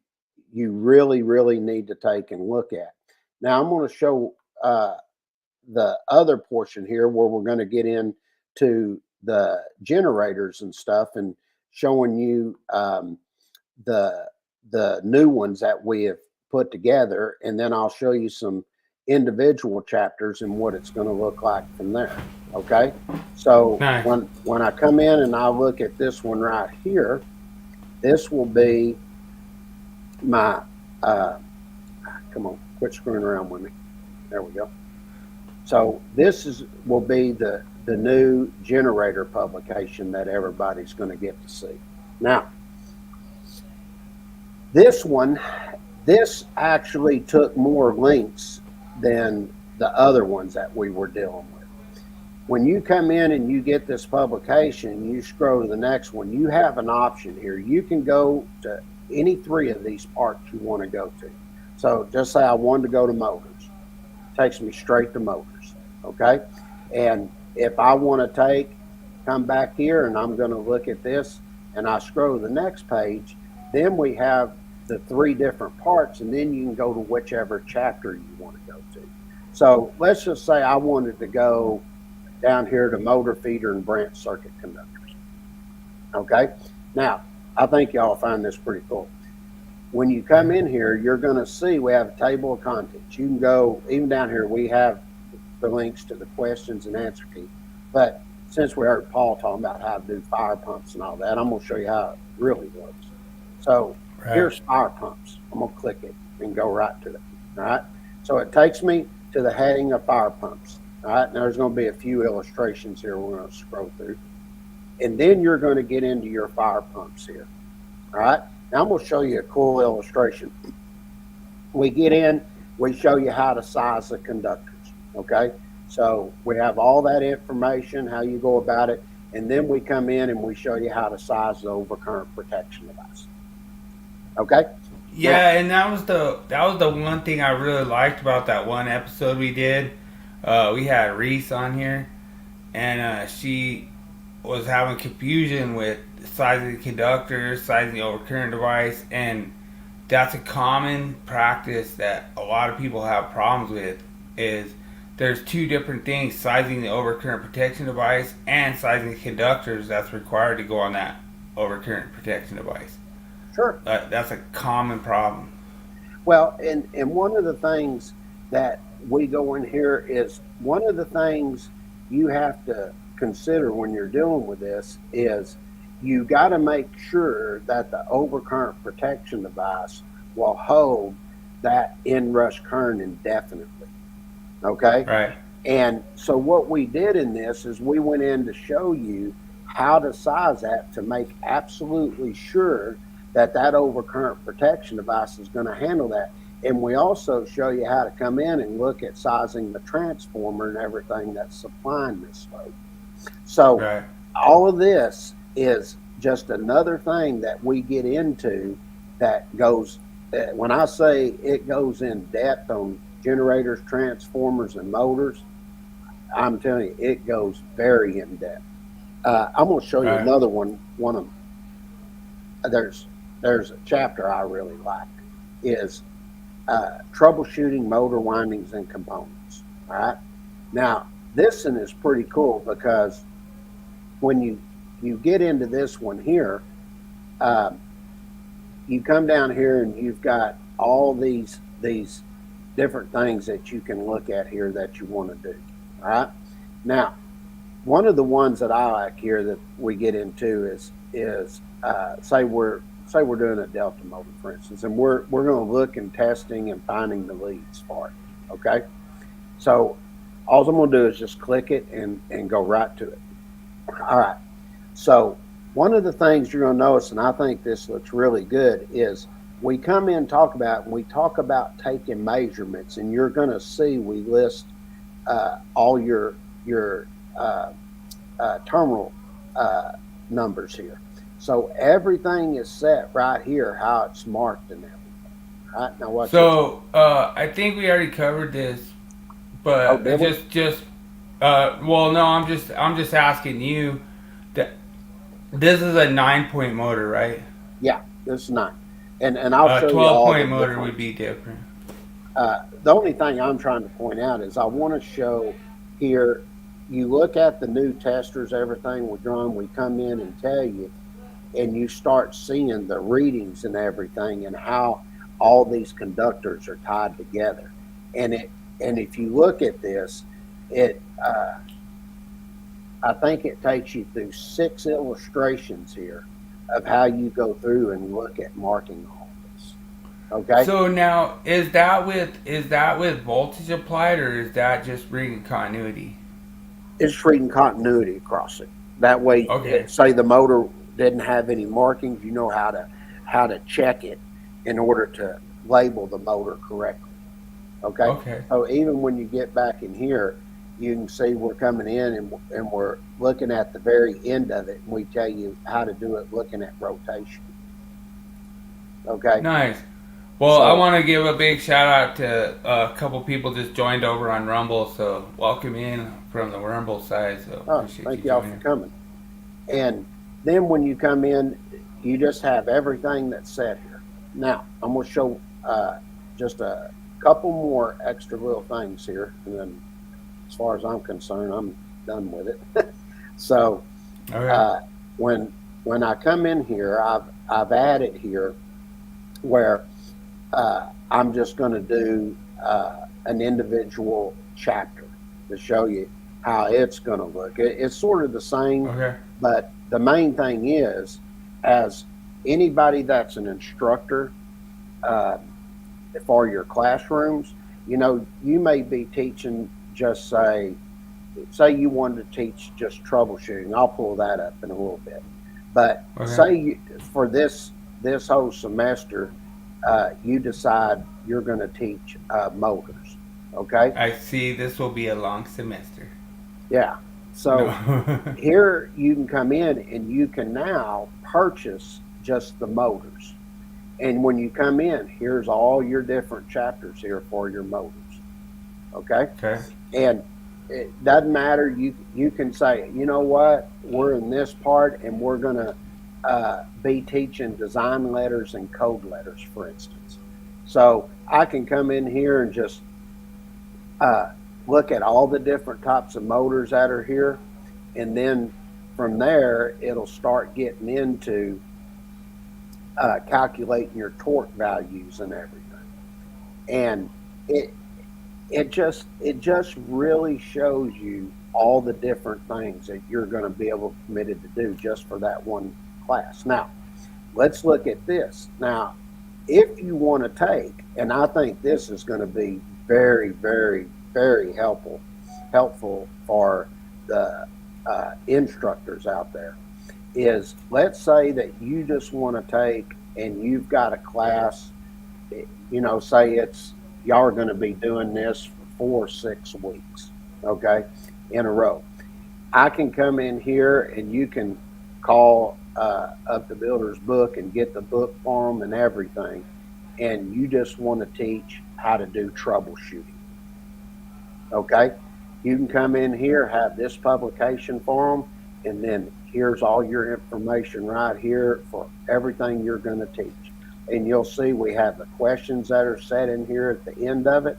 really, really need to take and look at. Now I'm going to show the other portion here where we're going to get into the generators and stuff and showing you the new ones that we have put together, and then I'll show you some individual chapters and what it's going to look like from there. Okay, so nice. when I come in and I look at this one right here, this will be my come on, quit screwing around with me. There we go. So this will be the new generator publication that everybody's going to get to see. Now, this actually took more links than the other ones that we were dealing with. When you come in and you get this publication, you scroll to the next one, you have an option here. You can go to any three of these parts you want to go to. So just say I wanted to go to motors. It takes me straight to motors, okay? And if I want to come back here and I'm going to look at this and I scroll to the next page, then we have the three different parts, and then you can go to whichever chapter you want to go to. So let's just say I wanted to go down here to motor feeder and branch circuit conductors. Okay, now I think y'all find this pretty cool. When you come in here, you're going to see we have a table of contents. You can go, even down here, we have the links to the questions and answer key. But since we heard Paul talking about how to do fire pumps and all that, I'm going to show you how it really works. So here's fire pumps. I'm going to click it and go right to it. All right. So it takes me to the heading of fire pumps. All right. Now there's going to be a few illustrations here we're going to scroll through. And then you're going to get into your fire pumps here. All right. Now I'm going to show you a cool illustration. We get in, we show you how to size the conductors. Okay. So we have all that information, how you go about it. And then we come in and we show you how to size the overcurrent protection device. Okay. Yeah, and that was the one thing I really liked about that one episode we did. We had Reese on here, and she was having confusion with sizing the conductor, sizing the overcurrent device, and that's a common practice that a lot of people have problems with. Is there's two different things: sizing the overcurrent protection device and sizing the conductors that's required to go on that overcurrent protection device. Sure. That's a common problem. Well, and one of the things that we go in here is one of the things you have to consider when you're dealing with this is you got to make sure that the overcurrent protection device will hold that inrush current indefinitely. Okay? Right. And so what we did in this is we went in to show you how to size that to make absolutely sure that overcurrent protection device is going to handle that. And we also show you how to come in and look at sizing the transformer and everything that's supplying this load. So all of this is just another thing that we get into that goes, when I say it goes in depth on generators, transformers, and motors, I'm telling you, it goes very in depth. I'm going to show you another one of them. There's a chapter I really like is troubleshooting motor windings and components. All right. Now this one is pretty cool because when you get into this one here, you come down here and you've got all these different things that you can look at here that you want to do. All right. Now, one of the ones that I like here that we get into is say we're doing a Delta motor, for instance, and we're going to look and testing and finding the leads for it. Okay. So all I'm going to do is just click it and go right to it. All right. So one of the things you're going to notice, and I think this looks really good, is we come in and talk about taking measurements, and you're going to see we list all your terminal numbers here. So everything is set right here, how it's marked and everything. Right now, what's I think we already covered this, but well, no, I'm just asking you that this is a 9-point motor, right? Yeah, this is 9, and I'll show you 12-point motor would be different. The only thing I'm trying to point out is I want to show here. You look at the new testers, everything we're drawing. We come in and tell you. And you start seeing the readings and everything and how all these conductors are tied together. And if you look at this, I think it takes you through 6 illustrations here of how you go through and look at marking all this. Okay. So now, is that with voltage applied, or is that just reading continuity? It's reading continuity across it. That way, say the motor didn't have any markings, you know how to check it in order to label the motor correctly. Okay. So even when you get back in here, you can see we're coming in and we're looking at the very end of it, and we tell you how to do it looking at rotation. Okay. Nice. Well, I So, want to give a big shout out to a couple people just joined over on Rumble. So welcome in from the Rumble side. So appreciate thank you y'all for joining. coming. And then when you come in, you just have everything that's set here. Now, I'm going to show just a couple more extra little things here. And then as far as I'm concerned, I'm done with it. So Okay. when I come in here, I've added here where I'm just going to do an individual chapter to show you how it's going to look. It's sort of the same, Okay. but the main thing is, as anybody that's an instructor for your classrooms, you may be teaching just say you wanted to teach just troubleshooting. I'll pull that up in a little bit. But Okay. for this whole semester, you decide you're going to teach motors. Okay? I see this will be a long semester. Yeah. So No. here you can come in and you can now purchase just the motors. And when you come in, here's all your different chapters here for your motors. Okay? Okay. And it doesn't matter. You can say, you know what, we're in this part and we're going to be teaching design letters and code letters, for instance. So I can come in here and just look at all the different types of motors that are here. And then from there, it'll start getting into calculating your torque values and everything. And it just really shows you all the different things that you're going to be able committed to do just for that one class. Now, let's look at this. Now, if you want to take, and I think this is going to be very, very, very helpful for the instructors out there, is let's say that you just want to take and you've got a class, say y'all are going to be doing this for 4 or 6 weeks, okay, in a row. I can come in here and you can call up the builder's book and get the book for them and everything, and you just want to teach how to do troubleshooting. Okay, you can come in here, have this publication for them, and then here's all your information right here for everything you're going to teach. And you'll see we have the questions that are set in here at the end of it.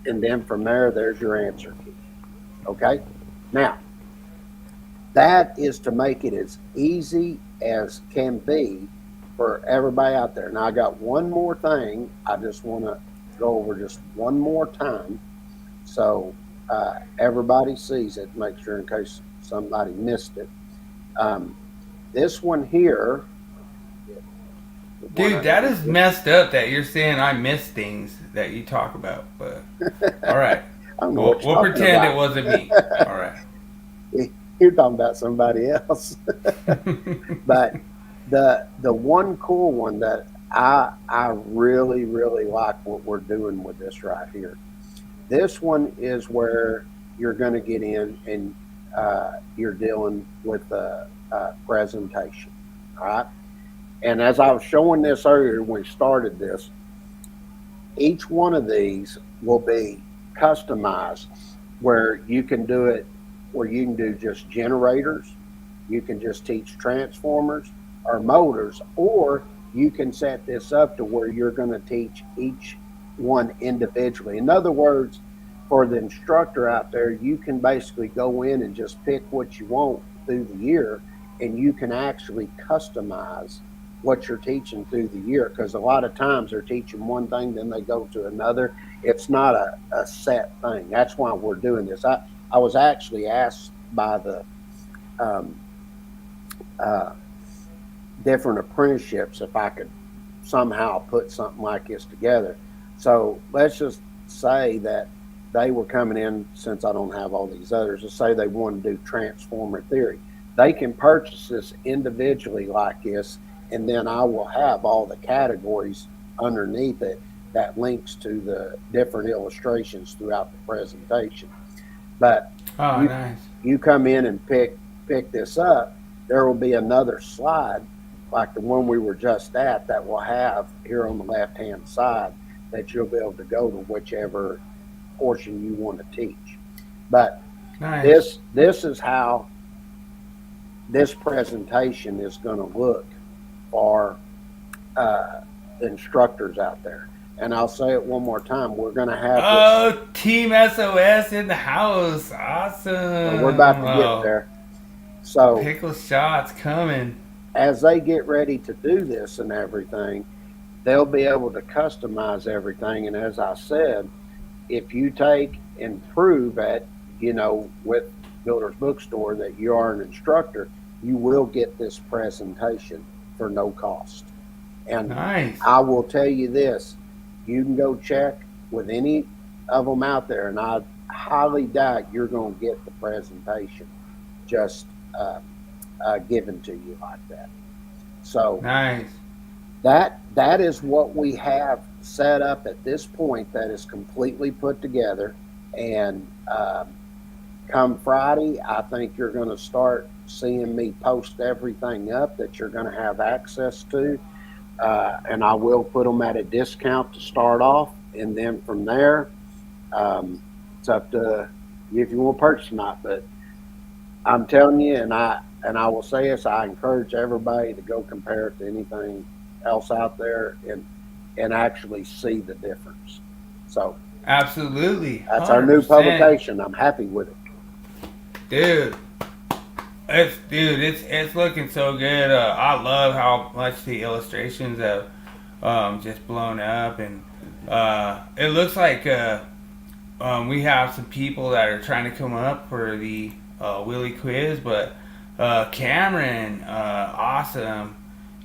And then from there, there's your answer key. Okay? Now, that is to make it as easy as can be for everybody out there. Now, I got one more thing I just want to go over just one more time so everybody sees it, make sure in case somebody missed it. This one here. Dude, that is messed up that you're saying I miss things that you talk about. But all right, we'll pretend it wasn't me. All right. You're talking about somebody else. But the one cool one that I really, really like what we're doing with this right here. This one is where you're going to get in and you're dealing with the presentation. All right. And as I was showing this earlier when we started this, each one of these will be customized where you can do it, where you can do just generators, you can just teach transformers or motors, or you can set this up to where you're going to teach each one individually. In other words, for the instructor out there, you can basically go in and just pick what you want through the year, and you can actually customize what you're teaching through the year, because a lot of times they're teaching one thing, then they go to another. It's not a set thing. That's why we're doing this. I was actually asked by the different apprenticeships if I could somehow put something like this together. So let's just say that they were coming in, since I don't have all these others, let's say they want to do transformer theory. They can purchase this individually like this, and then I will have all the categories underneath it that links to the different illustrations throughout the presentation. But Oh, you, nice. you come in and pick this up, there will be another slide like the one we were just at that will have here on the left-hand side that you'll be able to go to whichever portion you want to teach. But Nice. this is how this presentation is going to look for instructors out there. And I'll say it one more time. We're going to have this. Team SOS in the house. Awesome. So we're about to get there. So pickle shots coming. As they get ready to do this and everything, they'll be able to customize everything. And as I said, if you take and prove at, with Builder's Bookstore that you are an instructor, you will get this presentation for no cost. And nice. I will tell you this, you can go check with any of them out there, and I highly doubt you're going to get the presentation just given to you like that. So nice. That is what we have set up at this point that is completely put together. And come Friday, I think you're going to start seeing me post everything up that you're going to have access to. And I will put them at a discount to start off. And then from there, it's up to you if you want to purchase or not. But I'm telling you, and I will say this, I encourage everybody to go compare it to anything else out there and actually see the difference. So absolutely, that's 100%. Our new publication. I'm happy with it, dude. It's looking so good. I love how much the illustrations have just blown up, and it looks like we have some people that are trying to come up for the Willie quiz, but Cameron, awesome,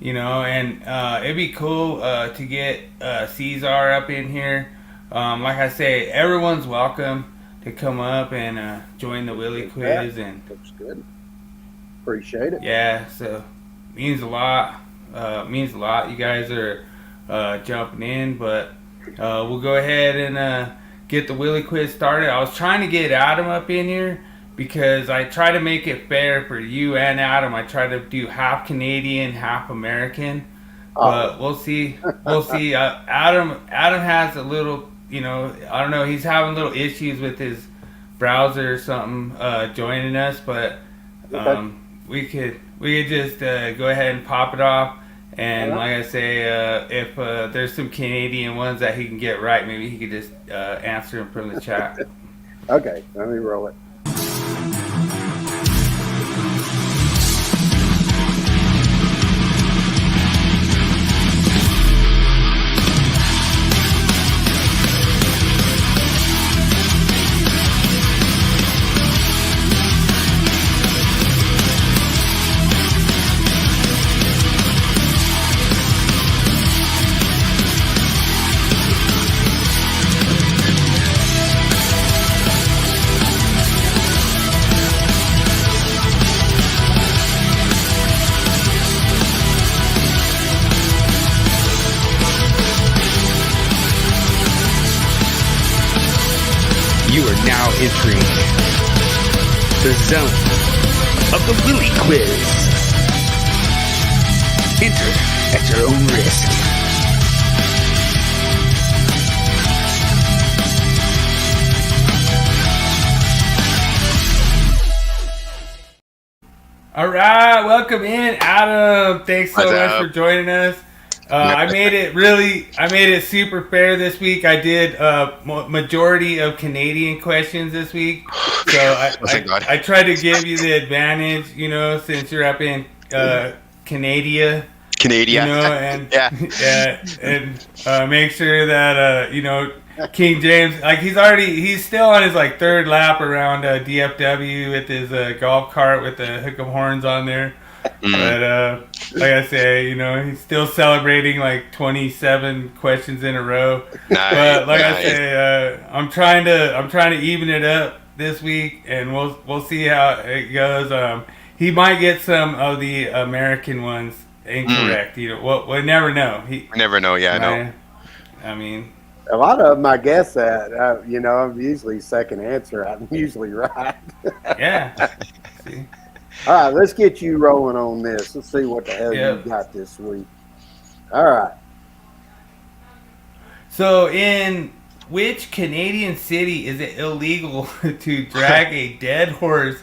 and it'd be cool to get Cesar up in here. Like I say, everyone's welcome to come up and join the Willie quiz. And looks good. Appreciate it. Yeah, so means a lot. You guys are jumping in, but we'll go ahead and get the Willie quiz started. I was trying to get Adam up in here because I try to make it fair for you and Adam. I try to do half Canadian, half American, but we'll see. Adam has a little, I don't know. He's having little issues with his browser or something joining us, but we could just go ahead and pop it off. And like I say, if there's some Canadian ones that he can get right, maybe he could just answer them from the chat. Okay, let me roll it. You are now entering the zone of the Willie quiz. Enter at your own risk. All right, welcome in, Adam. Thanks so What's much up? for joining us. I made it super fair this week. I did majority of Canadian questions this week, so I tried to give you the advantage, since you're up in Canada, and and make sure that King James, like he's still on his third lap around DFW with his golf cart with the hook 'em horns on there. But like I say, he's still celebrating 27 questions in a row. Nice, but like nice. I say, I'm trying to even it up this week, and we'll see how it goes. He might get some of the American ones incorrect. We'll never know. We never know. Yeah, I know. I mean, A lot of them I guess that. I'm usually second answer. I'm usually right. Yeah. See? All right, let's get you rolling on this. Let's see what the hell you Yep. got this week. All right. So, in which Canadian city is it illegal to drag a dead horse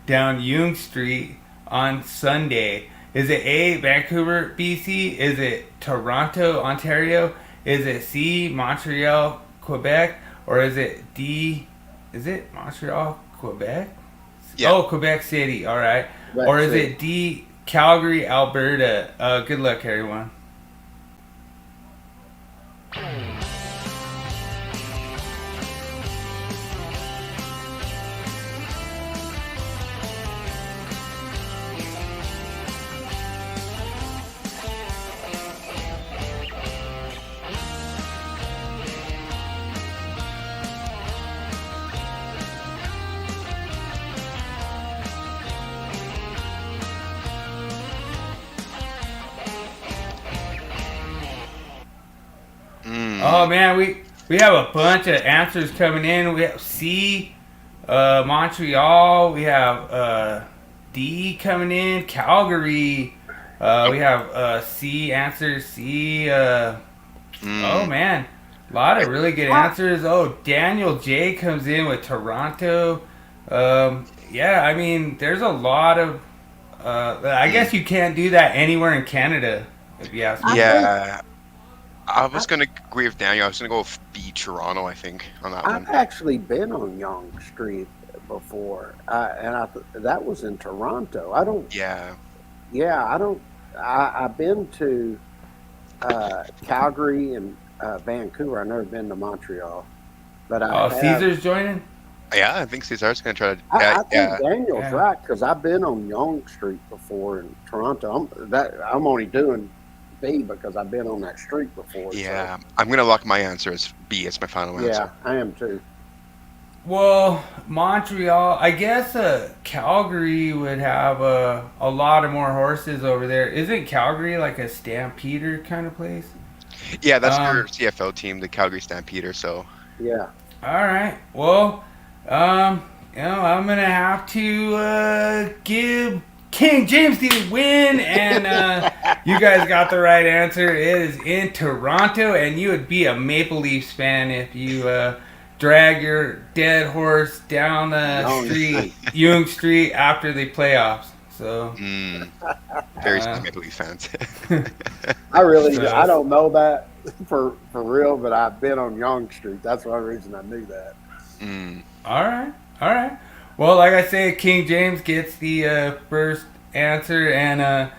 down Yonge Street on Sunday? Is it A, Vancouver, BC? Is it Toronto, Ontario? Is it C, Montreal, Quebec? Or is it D, is it Montreal, Quebec? Yeah. Oh, Quebec City, alright. Quebec Or is City. it D, Calgary, Alberta? Good luck, everyone. Oh man, we have a bunch of answers coming in. We have C, Montreal. We have D coming in, Calgary. We have C answer C. Oh man, a lot of really good answers. Oh, Daniel J comes in with Toronto. Yeah, I mean, there's a lot of. I guess you can't do that anywhere in Canada, if you ask me. Yeah. I was going to agree with Daniel. I was going to go with B, Toronto, I think, on that I've one. actually been on Yonge Street before, that was in Toronto. I don't. Yeah. Yeah, I don't. I've been to Calgary and Vancouver. I've never been to Montreal, but Oh, have. Caesar's joining. Yeah, I think Cesar's going to try to... I think yeah. Daniel's Yeah. right because I've been on Yonge Street before in Toronto. I'm only doing B because I've been on that street before. Yeah. I'm going to lock my answer as B as my final So, answer. yeah, I am too. Well, Montreal, I guess Calgary would have a lot of more horses over there. Isn't Calgary like a stampeder kind of place? Yeah, that's your CFL team, the Calgary Stampeder, so... Yeah. All right. Well, I'm going to have to give King James the win, and you guys got the right answer. It is in Toronto, and you would be a Maple Leafs fan if you drag your dead horse down the street, Yonge Street, after the playoffs. So very Maple Leaf fans. I don't know that for real, but I've been on Yonge Street. That's one reason I knew that. All right. Well, like I say, King James gets the first answer, and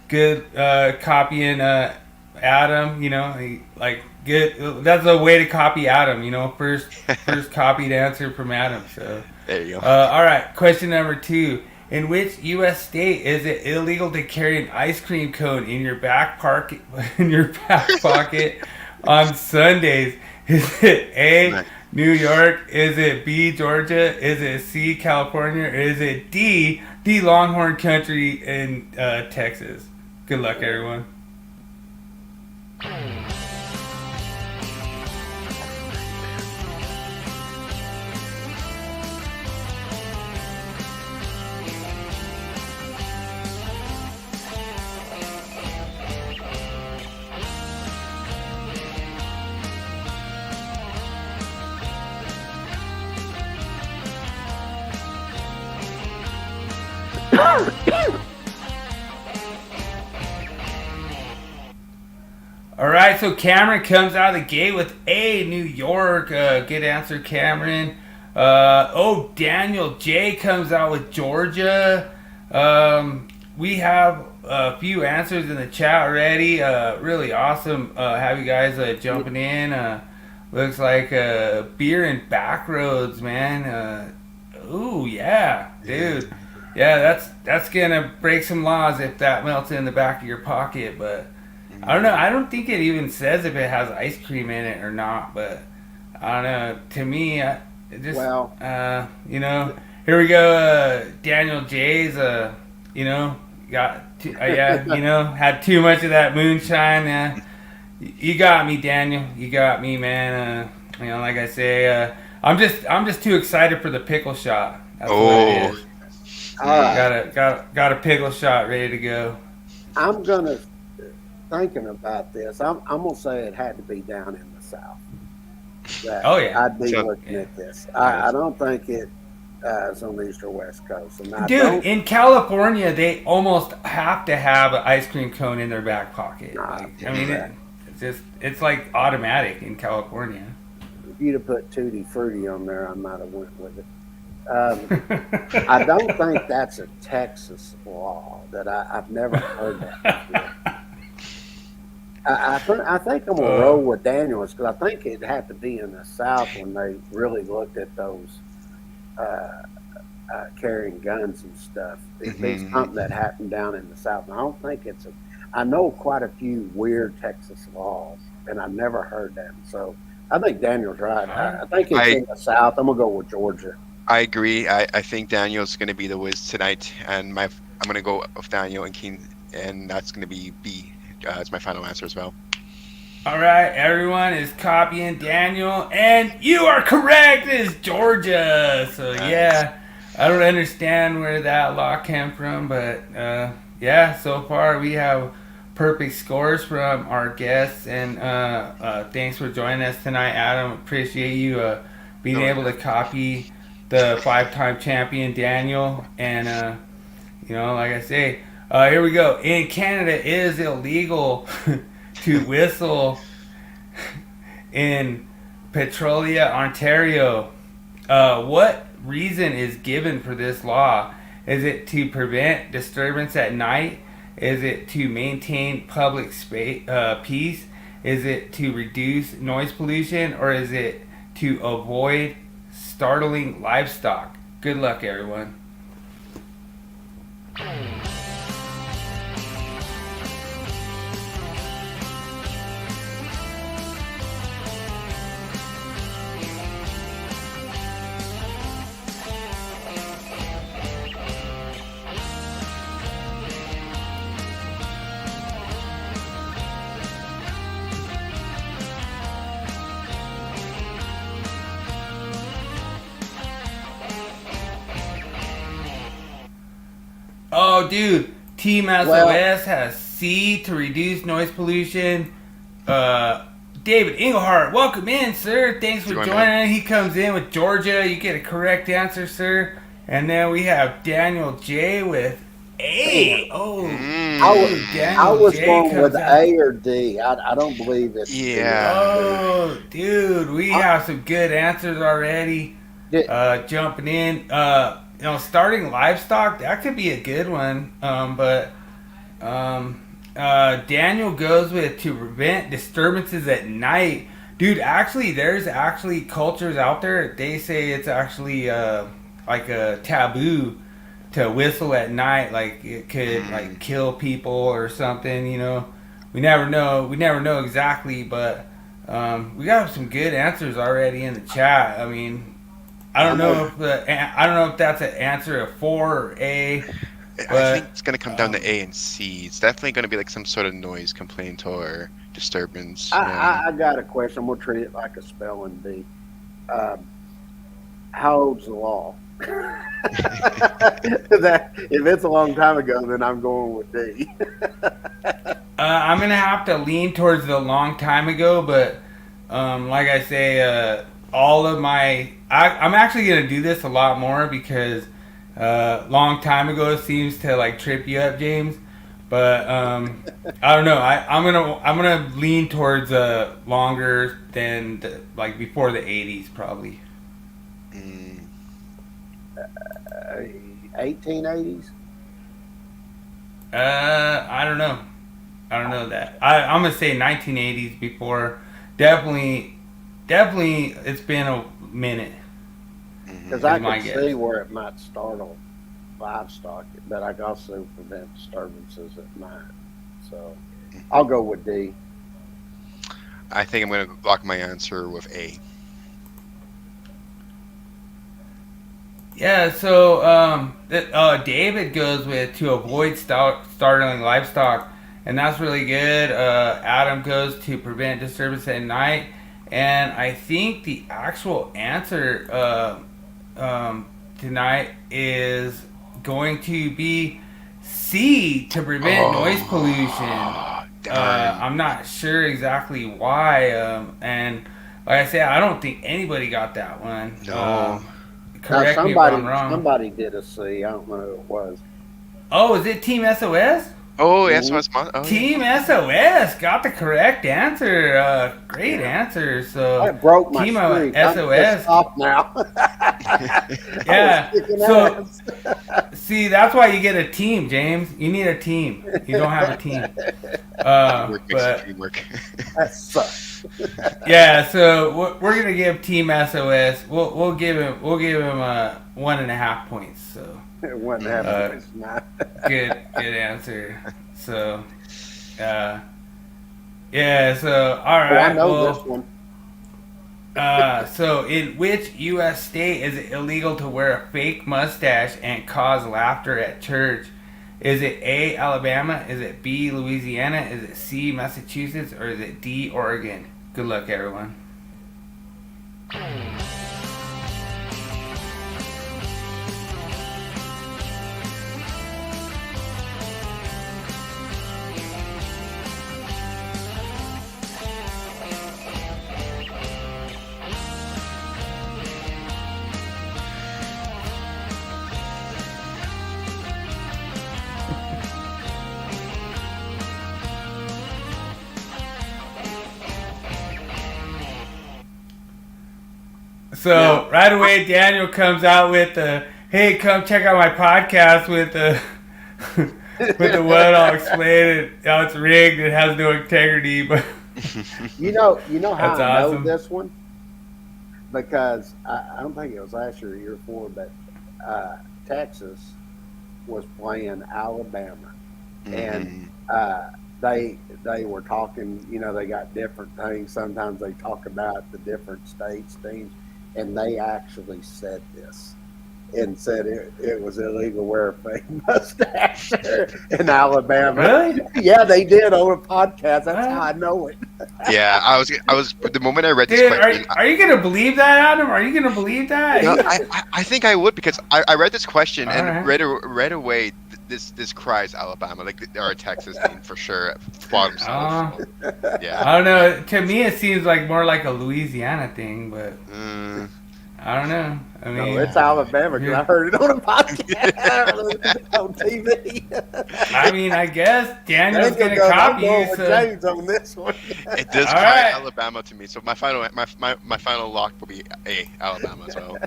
good copying Adam. Good. That's a way to copy Adam. First copied answer from Adam. So There you go. all right. Question number 2: in which U.S. state is it illegal to carry an ice cream cone in your back pocket on Sundays? Is it A, Nice. New York? Is it B, Georgia? Is it C, California? Or is it D, Longhorn Country in Texas? Good luck, everyone. All right, so Cameron comes out of the gate with A, New York. Good answer, Cameron. Daniel J comes out with Georgia. We have a few answers in the chat already. Really awesome. Have you guys jumping in. Looks like beer and back roads, man. Ooh, yeah, dude. Yeah, that's gonna break some laws if that melts in the back of your pocket, but I don't know. I don't think it even says if it has ice cream in it or not, but I don't know. To me, it just here we go. Daniel J's, got had too much of that moonshine. You got me, Daniel. You got me, man. Like I say, I'm just too excited for the pickle shot. That's what it is. All right. Got a pickle shot ready to go. I'm gonna thinking about this. I'm gonna say it had to be down in the South. That Oh yeah, I'd be So- looking at this. I don't think it is on the East or West Coast. And I dude. don't, In California, they almost have to have an ice cream cone in their back pocket. Nah, Like, I mean, yeah. it's like automatic in California. if you'd have put Tutti Frutti on there, I might have went with it. I don't think that's a Texas law. That I've never heard that before. I think I'm gonna roll with Daniels because I think it had to be in the South when they really looked at those carrying guns and stuff. It'd be something that happened down in the South. And I don't think it's a. I know quite a few weird Texas laws, and I've never heard them. So I think Daniel's right. I think it's in the South. I'm gonna go with Georgia. I agree. I think Daniel's going to be the whiz tonight, and I'm going to go with Daniel and King, and that's going to be B. It's my final answer as well. All right, everyone is copying Daniel, and you are correct. It's Georgia. So yeah, I don't understand where that law came from, but yeah, so far we have perfect scores from our guests, and thanks for joining us tonight, Adam. Appreciate you being able to copy the 5-time champion Daniel, and like I say, here we go. In Canada, it is illegal to whistle in Petrolia, Ontario. What reason is given for this law? Is it to prevent disturbance at night? Is it to maintain public peace? Is it to reduce noise pollution? Or is it to avoid startling livestock? Good luck, everyone. Oh, dude, Team SOS has C to reduce noise pollution. David Englehart, welcome in, sir. Thanks for joining. He comes in with Georgia. You get a correct answer, sir. And then we have Daniel J with A. Oh, I was going with A or D. I don't believe it's Oh, dude, we have some good answers already. Jumping in. Starting livestock, that could be a good one. But Daniel goes with to prevent disturbances at night. Dude, actually, there's actually cultures out there, they say it's actually like a taboo to whistle at night. Like, it could like kill people or something, We never know exactly, but we got some good answers already in the chat. I mean, I don't know if that's an answer of 4 or A. But, I think it's going to come down to A and C. It's definitely going to be like some sort of noise complaint or disturbance. I got a question. I'm going to treat it like a spelling bee. How old's the law? If it's a long time ago, then I'm going with D. I'm going to have to lean towards the long time ago, but like I say, all of I'm actually going to do this a lot more because long time ago seems to like trip you up, James. But I don't know. I'm gonna lean towards longer than like before the 80s probably. 1880s. I don't know that. I'm gonna say 1980s before. Definitely it's been a minute. Because I can see where it might startle livestock, but I can also prevent disturbances at night. So I'll go with D. I think I'm going to lock my answer with A. Yeah, so David goes with to avoid startling livestock, and that's really good. Adam goes to prevent disturbance at night, and I think the actual answer tonight is going to be C, to prevent noise pollution. I'm not sure exactly why, and like I said, I don't think anybody got that one. No. Correct me if I'm wrong. Somebody did a C. I don't know who it was. Oh, is it Team SOS? Oh, yes, what's my Team SOS got the correct answer. Great answer. So I broke my Team streak. SOS. Stop now. Yeah. So see, that's why you get a team, James. You need a team. You don't have a team. Teamwork. That sucks. Yeah. So we're gonna give Team SOS. We'll give him 1.5 points. So. It wasn't happening. It's not. Good answer. So, yeah. So, all right. I know this one. So, in which U.S. state is it illegal to wear a fake mustache and cause laughter at church? Is it A, Alabama? Is it B, Louisiana? Is it C, Massachusetts? Or is it D, Oregon? Good luck, everyone. So right away, Daniel comes out with the, "Hey, come check out my podcast with the with the one. I'll explain it. How it's rigged. It has no integrity." But you know how That's I know awesome. this one, because I don't think it was last year or year before, but Texas was playing Alabama, and they were talking. You know, they got different things. Sometimes they talk about the different states things. And they actually said this and said it was illegal to wear a fake mustache in Alabama. Really? Yeah, they did on a podcast. That's how I know it. Yeah, I was the moment I read this dude, question. are you gonna believe that, Adam? Are you gonna believe that? No, I think I would, because I read this question and right. right away this cries Alabama, like or a Texas thing for sure. Yeah. I don't know. To me, it seems like more like a Louisiana thing, but I don't know. I mean, No, it's Alabama because I heard it on a podcast on TV. I mean, I guess Daniel's gonna I'm copy going you. with So. James on this one. It does All cry right. Alabama to me. So my final lock will be A, Alabama as well.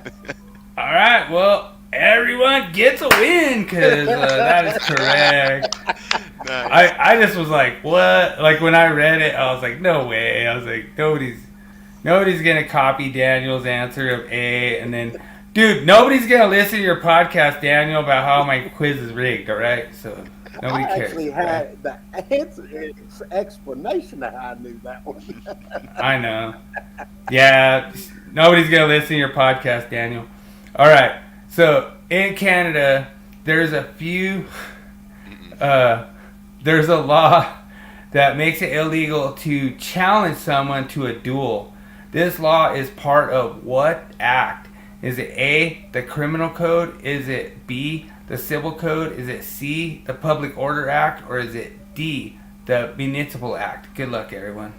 All right. Well, everyone gets a win because that is correct. Nice. I just was like, what? Like when I read it, I was like, no way. I was like, nobody's gonna copy Daniel's answer of A, and then, dude, nobody's gonna listen to your podcast, Daniel, about how my quiz is rigged. All right, so nobody I cares. actually had the explanation of how I knew that one. I know. Yeah, nobody's gonna listen to your podcast, Daniel. All right. So in Canada, there's a law that makes it illegal to challenge someone to a duel. This law is part of what act? Is it A, the Criminal Code? Is it B, the Civil Code? Is it C, the Public Order Act? Or is it D, the Municipal Act? Good luck, everyone.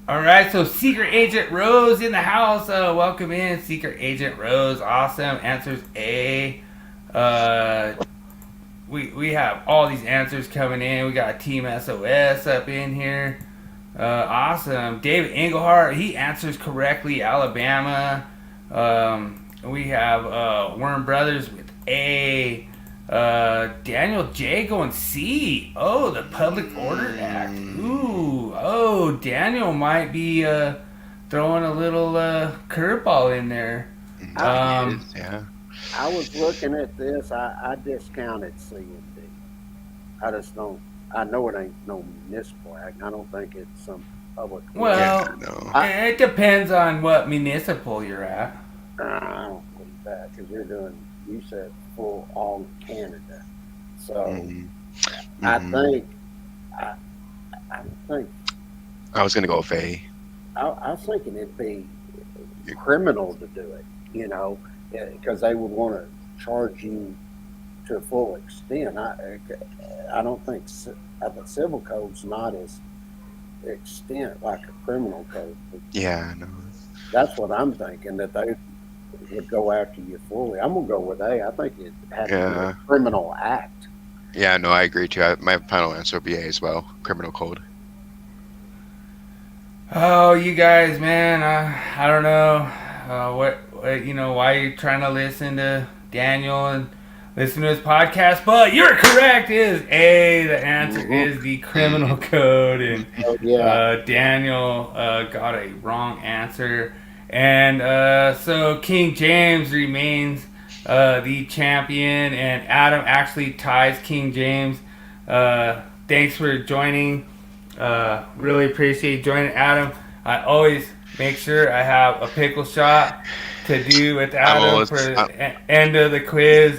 All right, so Secret Agent Rose in the house. Welcome in, Secret Agent Rose. Awesome. Answers A. We have all these answers coming in. We got Team SOS up in here. Awesome. David Englehart, he answers correctly. Alabama. We have Worm Brothers with A. Daniel J going C. Oh, the Public Order Act. Ooh. Oh, Daniel might be throwing a little curveball in there. Yeah. I was looking at this. I discounted C and D. I just don't. I know it ain't no municipal act. I don't think it's some public. Well, no. it depends on what municipal you're at. I don't believe that because you're doing. You said full all Canada, so I think. I think. I was gonna go with A. I was thinking it'd be criminal to do it. You know, because they would want to charge you to a full extent. I don't think civil code's not as extent like a criminal code. Yeah, no. That's what I'm thinking, that they would go after you fully. I'm gonna go with A. I think it had to be a criminal act. Yeah, no, I agree too. My final answer would be A as well. Criminal code. Oh, you guys, man, I don't know what why you're trying to listen to Daniel and listen to his podcast, but you're correct. Is A. The answer is the criminal code, and Daniel got a wrong answer, and so King James remains the champion, and Adam actually ties King James. Thanks for joining. Really appreciate you joining, Adam. I always make sure I have a pickle shot to do with Adam for the end of the quiz.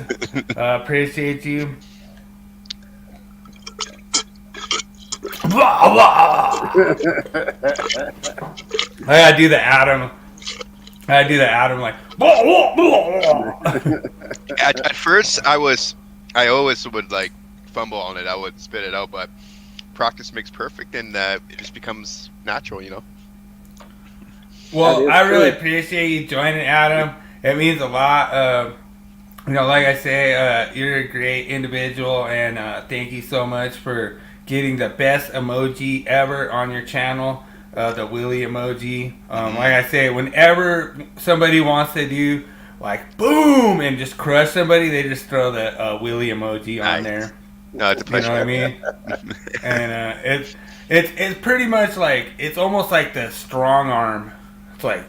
Appreciate you. I gotta do the Adam. Like. At first, I always would like fumble on it. I would spit it out, but practice makes perfect, and it just becomes natural, you know. Well, I really appreciate you joining, Adam. It means a lot. Like I say, you're a great individual, and thank you so much for getting the best emoji ever on your channel, the Willie emoji. Like I say, whenever somebody wants to do like boom and just crush somebody, they just throw the Willie emoji on there. No, it's a pleasure. You know what I mean? And it's pretty much like, it's almost like the strong arm. It's like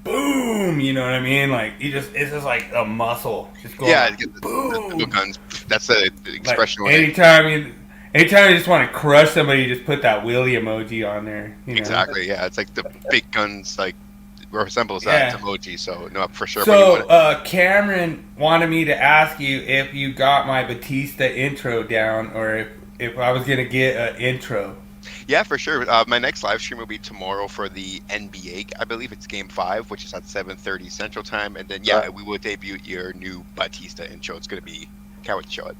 boom, you know what I mean? Like it's just like a muscle. Just going boom. The guns. That's the expression. Like anytime you just want to crush somebody, you just put that Willie emoji on there. You know? Exactly. Yeah, it's like the big guns like resembles that emoji. So no, for sure. So Cameron wanted me to ask you if you got my Batista intro down, or if I was gonna get an intro. Yeah, for sure. My next live stream will be tomorrow for the NBA. I believe it's Game 5, which is at 7:30 Central Time, and then we will debut your new Batista intro. It's gonna be, can't wait to show it.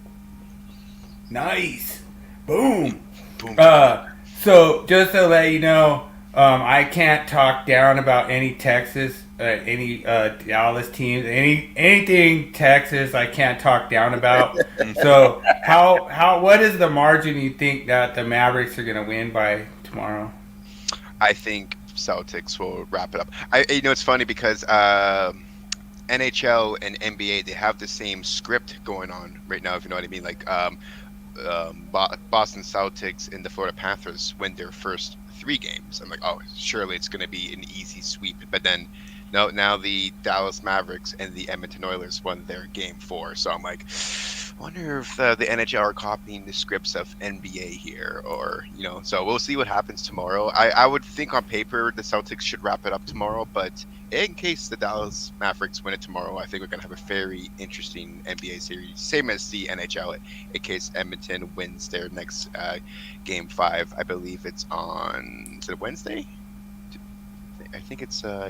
Nice, boom. So just to let you know, I can't talk down about any Texas, any Dallas teams, anything Texas. I can't talk down about. So what is the margin you think that the Mavericks are going to win by tomorrow? I think Celtics will wrap it up. It's funny because NHL and NBA, they have the same script going on right now, if you know what I mean. Like Boston Celtics and the Florida Panthers win their first 3 games. I'm like, oh, surely it's going to be an easy sweep. But then, no, now the Dallas Mavericks and the Edmonton Oilers won their Game 4. So I'm like, I wonder if the NHL are copying the scripts of NBA here, or So we'll see what happens tomorrow. I would think on paper the Celtics should wrap it up tomorrow, but in case the Dallas Mavericks win it tomorrow, I think we're going to have a very interesting NBA series, same as the NHL, in case Edmonton wins their next Game 5. I believe it's on, is it Wednesday? I think it's, I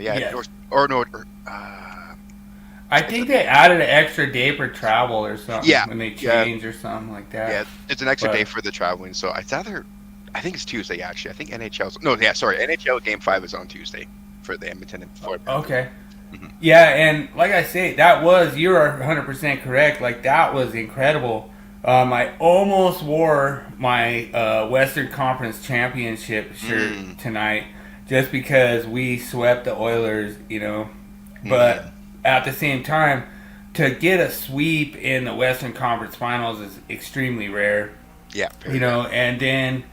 think they added an extra day for travel or something when they change or something like that. Yeah, it's an extra day for the traveling, so I think it's Tuesday, actually. I think NHL Game 5 is on Tuesday for the Edmonton and Florida. Okay. Mm-hmm. Yeah, and like I say, you're 100% correct. Like, that was incredible. I almost wore my Western Conference Championship shirt tonight just because we swept the Oilers, But at the same time, to get a sweep in the Western Conference Finals is extremely rare. Yeah. You know, and then,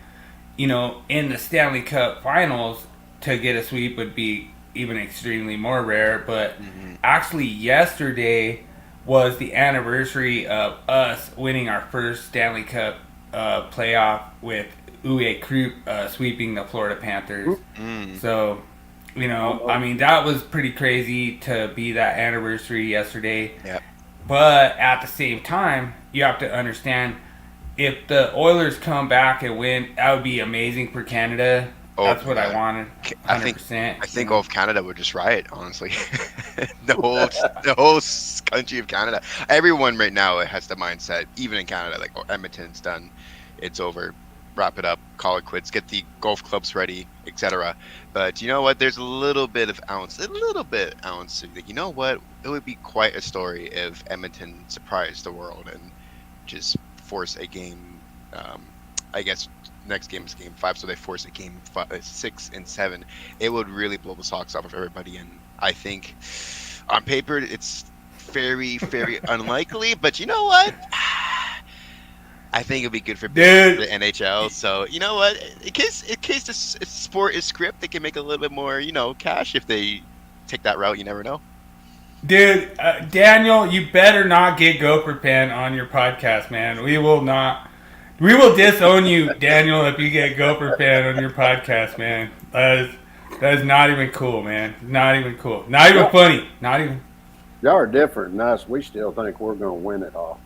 you know, in the Stanley Cup Finals, to get a sweep would be even extremely more rare. But actually, yesterday was the anniversary of us winning our first Stanley Cup playoff with Uwe Krupp sweeping the Florida Panthers. So, you know, I mean, that was pretty crazy to be that anniversary yesterday. Yeah. But at the same time, you have to understand, if the Oilers come back and win, that would be amazing for Canada. That's what I wanted. 100%. I think all of Canada would just riot. Honestly, the whole country of Canada, everyone right now has the mindset. Even in Canada, like, oh, Edmonton's done, it's over, wrap it up, call it quits, get the golf clubs ready, etc. But you know what? There's a little bit of ounce. Like, you know what? It would be quite a story if Edmonton surprised the world and just force a game. I guess next game is game 5, so they force a game 6 and 7. It would really blow the socks off of everybody, and I think on paper it's very, very unlikely. But you know what? I think it'd be good for the NHL. So you know what? In case the sport is script, they can make a little bit more, you know, cash if they take that route. You never know. Dude, Daniel, you better not get Gopher Pan on your podcast, man. We will not. We will disown you, Daniel, if you get Gopher Pan on your podcast, man. That is not even cool, man. Not even cool. Not even funny. Not even. Y'all are different than us. We still think we're going to win it all.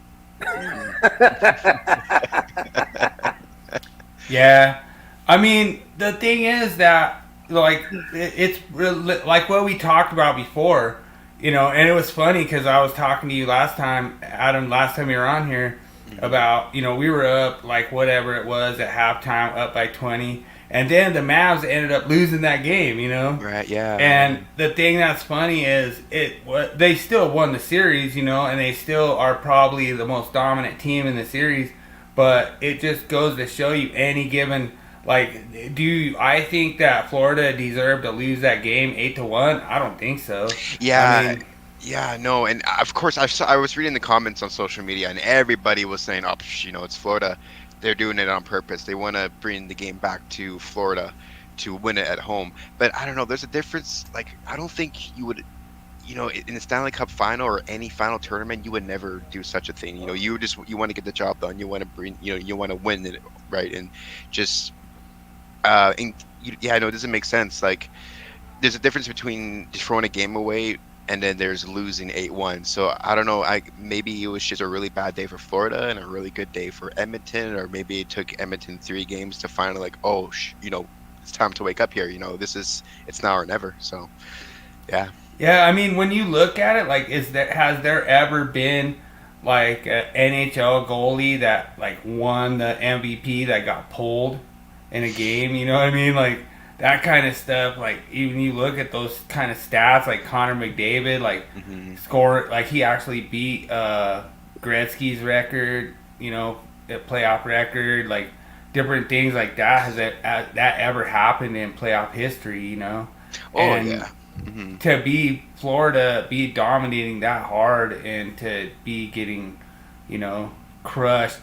Yeah. I mean, the thing is that, like, it's really, like what we talked about before, you know, and it was funny because I was talking to you last time, Adam, last time you were on here, about, you know, we were up, like, whatever it was at halftime, up by 20, and then the Mavs ended up losing that game, you know? Right, yeah. And the thing that's funny is they still won the series, you know, and they still are probably the most dominant team in the series, but it just goes to show you any given, like, I think that Florida deserved to lose that game 8-1? I don't think so. Yeah. I mean, yeah, no, and of course I was reading the comments on social media, and everybody was saying, "Oh, you know, it's Florida. They're doing it on purpose. They want to bring the game back to Florida to win it at home." But I don't know. There's a difference. Like, I don't think you would, you know, in the Stanley Cup final or any final tournament, you would never do such a thing. You know, you want to get the job done. You want to bring, you know, you want to win it, right? And just, no, it doesn't make sense. Like, there's a difference between just throwing a game away and then there's losing 8-1. So I don't know. Maybe it was just a really bad day for Florida and a really good day for Edmonton, or maybe it took Edmonton 3 games to finally, like, oh, you know, it's time to wake up here. You know, it's now or never. So, yeah. Yeah, I mean, when you look at it, like, has there ever been, like, an NHL goalie that, like, won the MVP that got pulled in a game? You know what I mean? Like, that kind of stuff, like, even you look at those kind of stats, like Connor McDavid, like, score, like, he actually beat Gretzky's record, you know, the playoff record, like, different things like that. Has that ever happened in playoff history, you know? Oh, and yeah. To be Florida, be dominating that hard, and to be getting, you know, crushed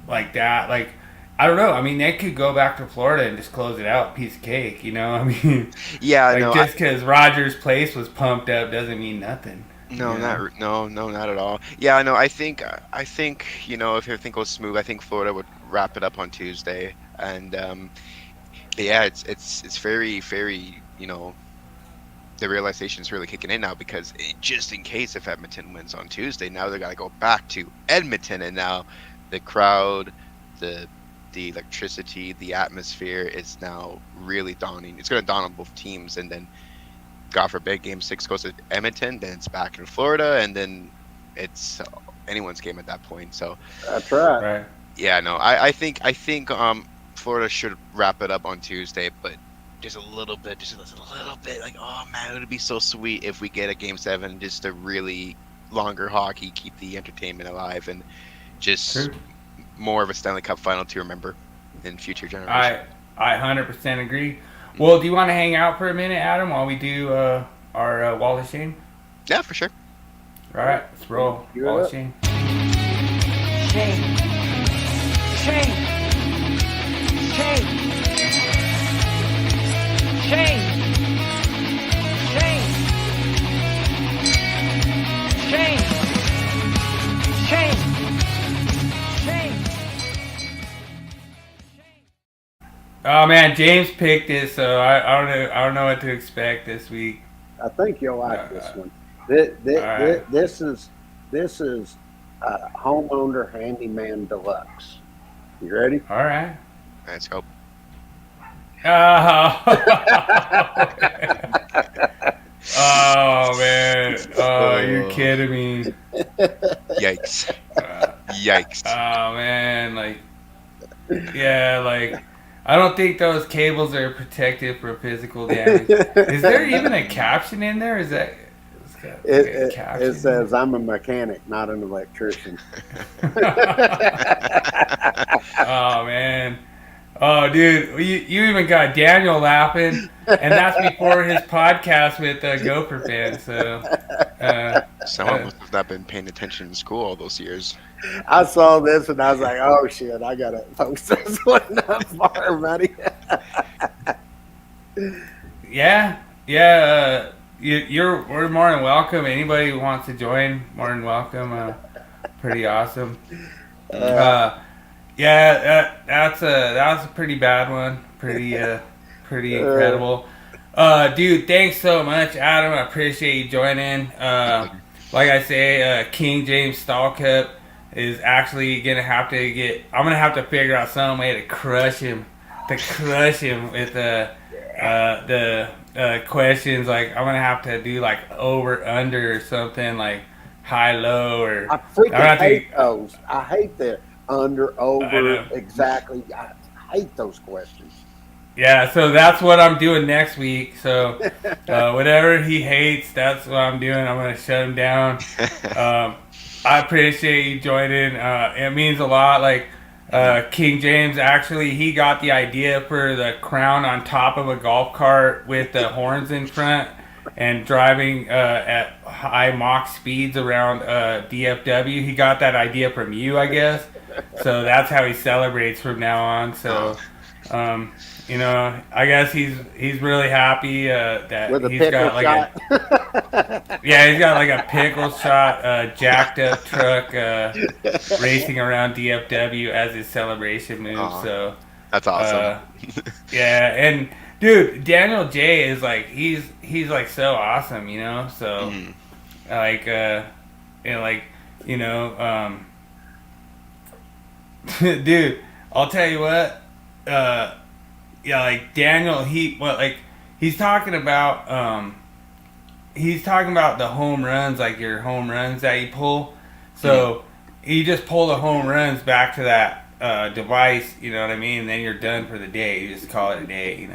like that, like, I don't know. I mean, they could go back to Florida and just close it out, piece of cake. You know, I mean, yeah, like, no. Just because Rogers Place was pumped up doesn't mean nothing. No, not at all. Yeah, no. I think you know, if everything goes smooth, I think Florida would wrap it up on Tuesday, and yeah, it's very, very, you know, the realization is really kicking in now, because just in case if Edmonton wins on Tuesday, now they got to go back to Edmonton, and now the crowd, the electricity, the atmosphere is now really daunting. It's going to dawn on both teams, and then, God forbid, Game 6 goes to Edmonton, then it's back in Florida, and then it's anyone's game at that point. So that's right. Yeah, no, I think Florida should wrap it up on Tuesday, but just a little bit, like, oh man, it would be so sweet if we get a Game 7, just a really longer hockey, keep the entertainment alive, and just more of a Stanley Cup final to remember in future generations. I 100% agree. Well, do you want to hang out for a minute, Adam, while we do our Wall of Shame? Yeah, for sure. All right, let's roll. Cue it Ball up. Shane. Shane. Shane. Shane. Shane. Shane. Shane. Shane. Shane. Oh man, James picked it, so I don't know what to expect this week. I think you'll like this one. This is homeowner handyman deluxe. You ready? All right. Let's go. Oh man! Oh, you're kidding me! Yikes. Yikes. Oh man! Like, yeah, like I don't think those cables are protected from physical damage. Is there even a caption in there? Is that? It's got like a caption. It says, "I'm a mechanic, not an electrician." Oh man! Oh dude, you even got Daniel laughing, and that's before his podcast with Gopher fans. So Someone must have not been paying attention in school all those years. I saw this and I was like, "Oh shit! I gotta post this one up for everybody." yeah. We're more than welcome. Anybody who wants to join, more than welcome. Pretty awesome. That's a pretty bad one. Pretty incredible. Dude, thanks so much, Adam. I appreciate you joining. Like I say, King James Stallcup is actually gonna have to I'm gonna have to figure out some way to crush him with the questions. Like I'm gonna have to do like over under or something, like high low or. I freaking hate those. I hate the under over exactly. I hate those questions. Yeah, so that's what I'm doing next week. So whatever he hates, that's what I'm doing. I'm gonna shut him down. I appreciate you joining. It means a lot. Like King James, actually, he got the idea for the crown on top of a golf cart with the horns in front and driving at high Mach speeds around DFW. He got that idea from you, I guess. So that's how he celebrates from now on. So, I guess he's really happy that With a he's pickle got like shot. he's got like a pickle shot, jacked up truck racing around DFW as his celebration move. So that's awesome. And dude, Daniel J is like he's like so awesome, So dude, I'll tell you what. Like Daniel, he's talking about the home runs, like your home runs that you pull. So you just pull the home runs back to that device, you know what I mean? And then you're done for the day. You just call it a day,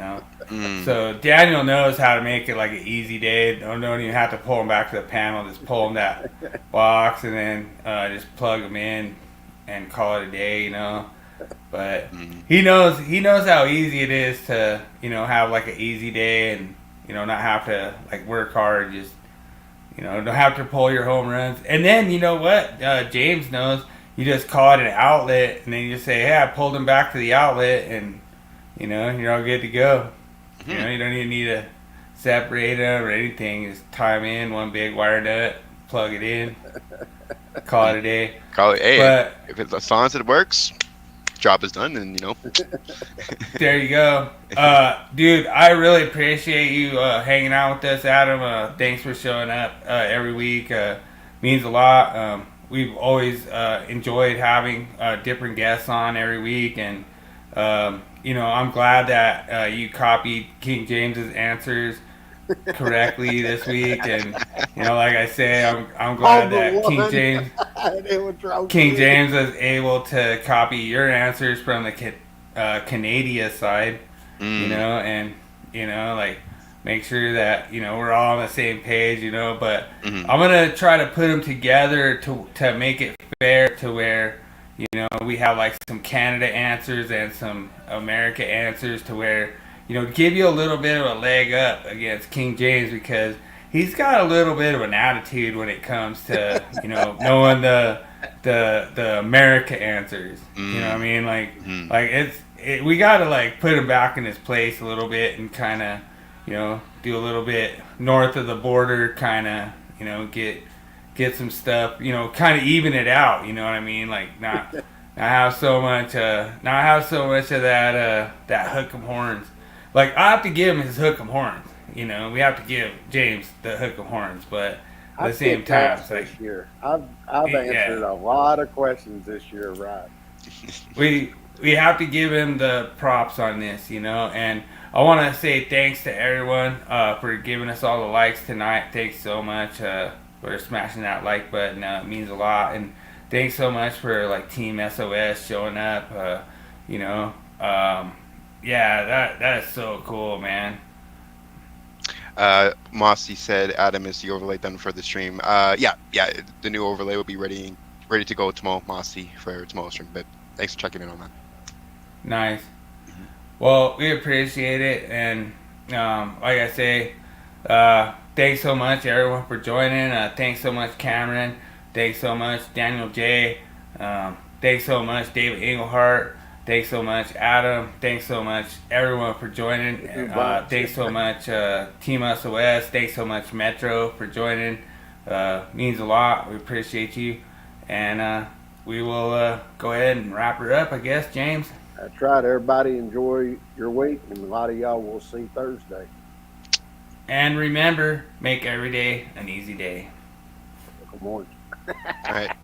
So Daniel knows how to make it like an easy day. Don't even have to pull them back to the panel. Just pull them that box and then just plug them in and call it a day, But he knows how easy it is to have like an easy day and not have to like work hard, just don't have to pull your home runs. And then James knows, you just call it an outlet and then you just say, hey, I pulled him back to the outlet, and you're all good to go. You don't even need to separate them or anything. Just tie them in one big wire nut, plug it in, call it a day. Call it, hey, but if it's as long as it works, job is done, and There you go. Dude, I really appreciate you hanging out with us, Adam. Thanks for showing up every week. Means a lot. We've always enjoyed having different guests on every week, and I'm glad that you copied King James's answers correctly this week, and like I say, I'm glad that King James was able to copy your answers from the Canada side, and like make sure that we're all on the same page, but I'm gonna try to put them together to make it fair, to where we have like some Canada answers and some America answers, to where give you a little bit of a leg up against King James, because he's got a little bit of an attitude when it comes to knowing the America answers. You know what I mean? Like we gotta like put him back in his place a little bit and kind of do a little bit north of the border, kind of get some stuff, kind of even it out. You know what I mean? Like not have so much of that hook 'em horns. Like I have to give him his hook 'em horns. We have to give James the hook 'em horns, but at the same time, it's like, this year I've answered a lot of questions this year, right? we have to give him the props on this, and I want to say thanks to everyone for giving us all the likes tonight. Thanks so much for smashing that like button. It means a lot, and thanks so much for like Team SOS showing up. Yeah, that is so cool, man. Mossy said, Adam, is the overlay done for the stream? Yeah, the new overlay will be ready to go tomorrow, Mossy, for tomorrow's stream. But thanks for checking in on that. Nice. Well, we appreciate it, and like I say, thanks so much everyone for joining. Thanks so much Cameron. Thanks so much Daniel J. Thanks so much David Englehart. Thanks so much Adam. Thanks so much everyone for joining. Thanks so much Team SOS. Thanks so much Metro for joining. Means a lot. We appreciate you, and we will go ahead and wrap her up, I guess, James. That's right. Everybody enjoy your week, and a lot of y'all will see Thursday. And remember, make every day an easy day. Good morning. All right.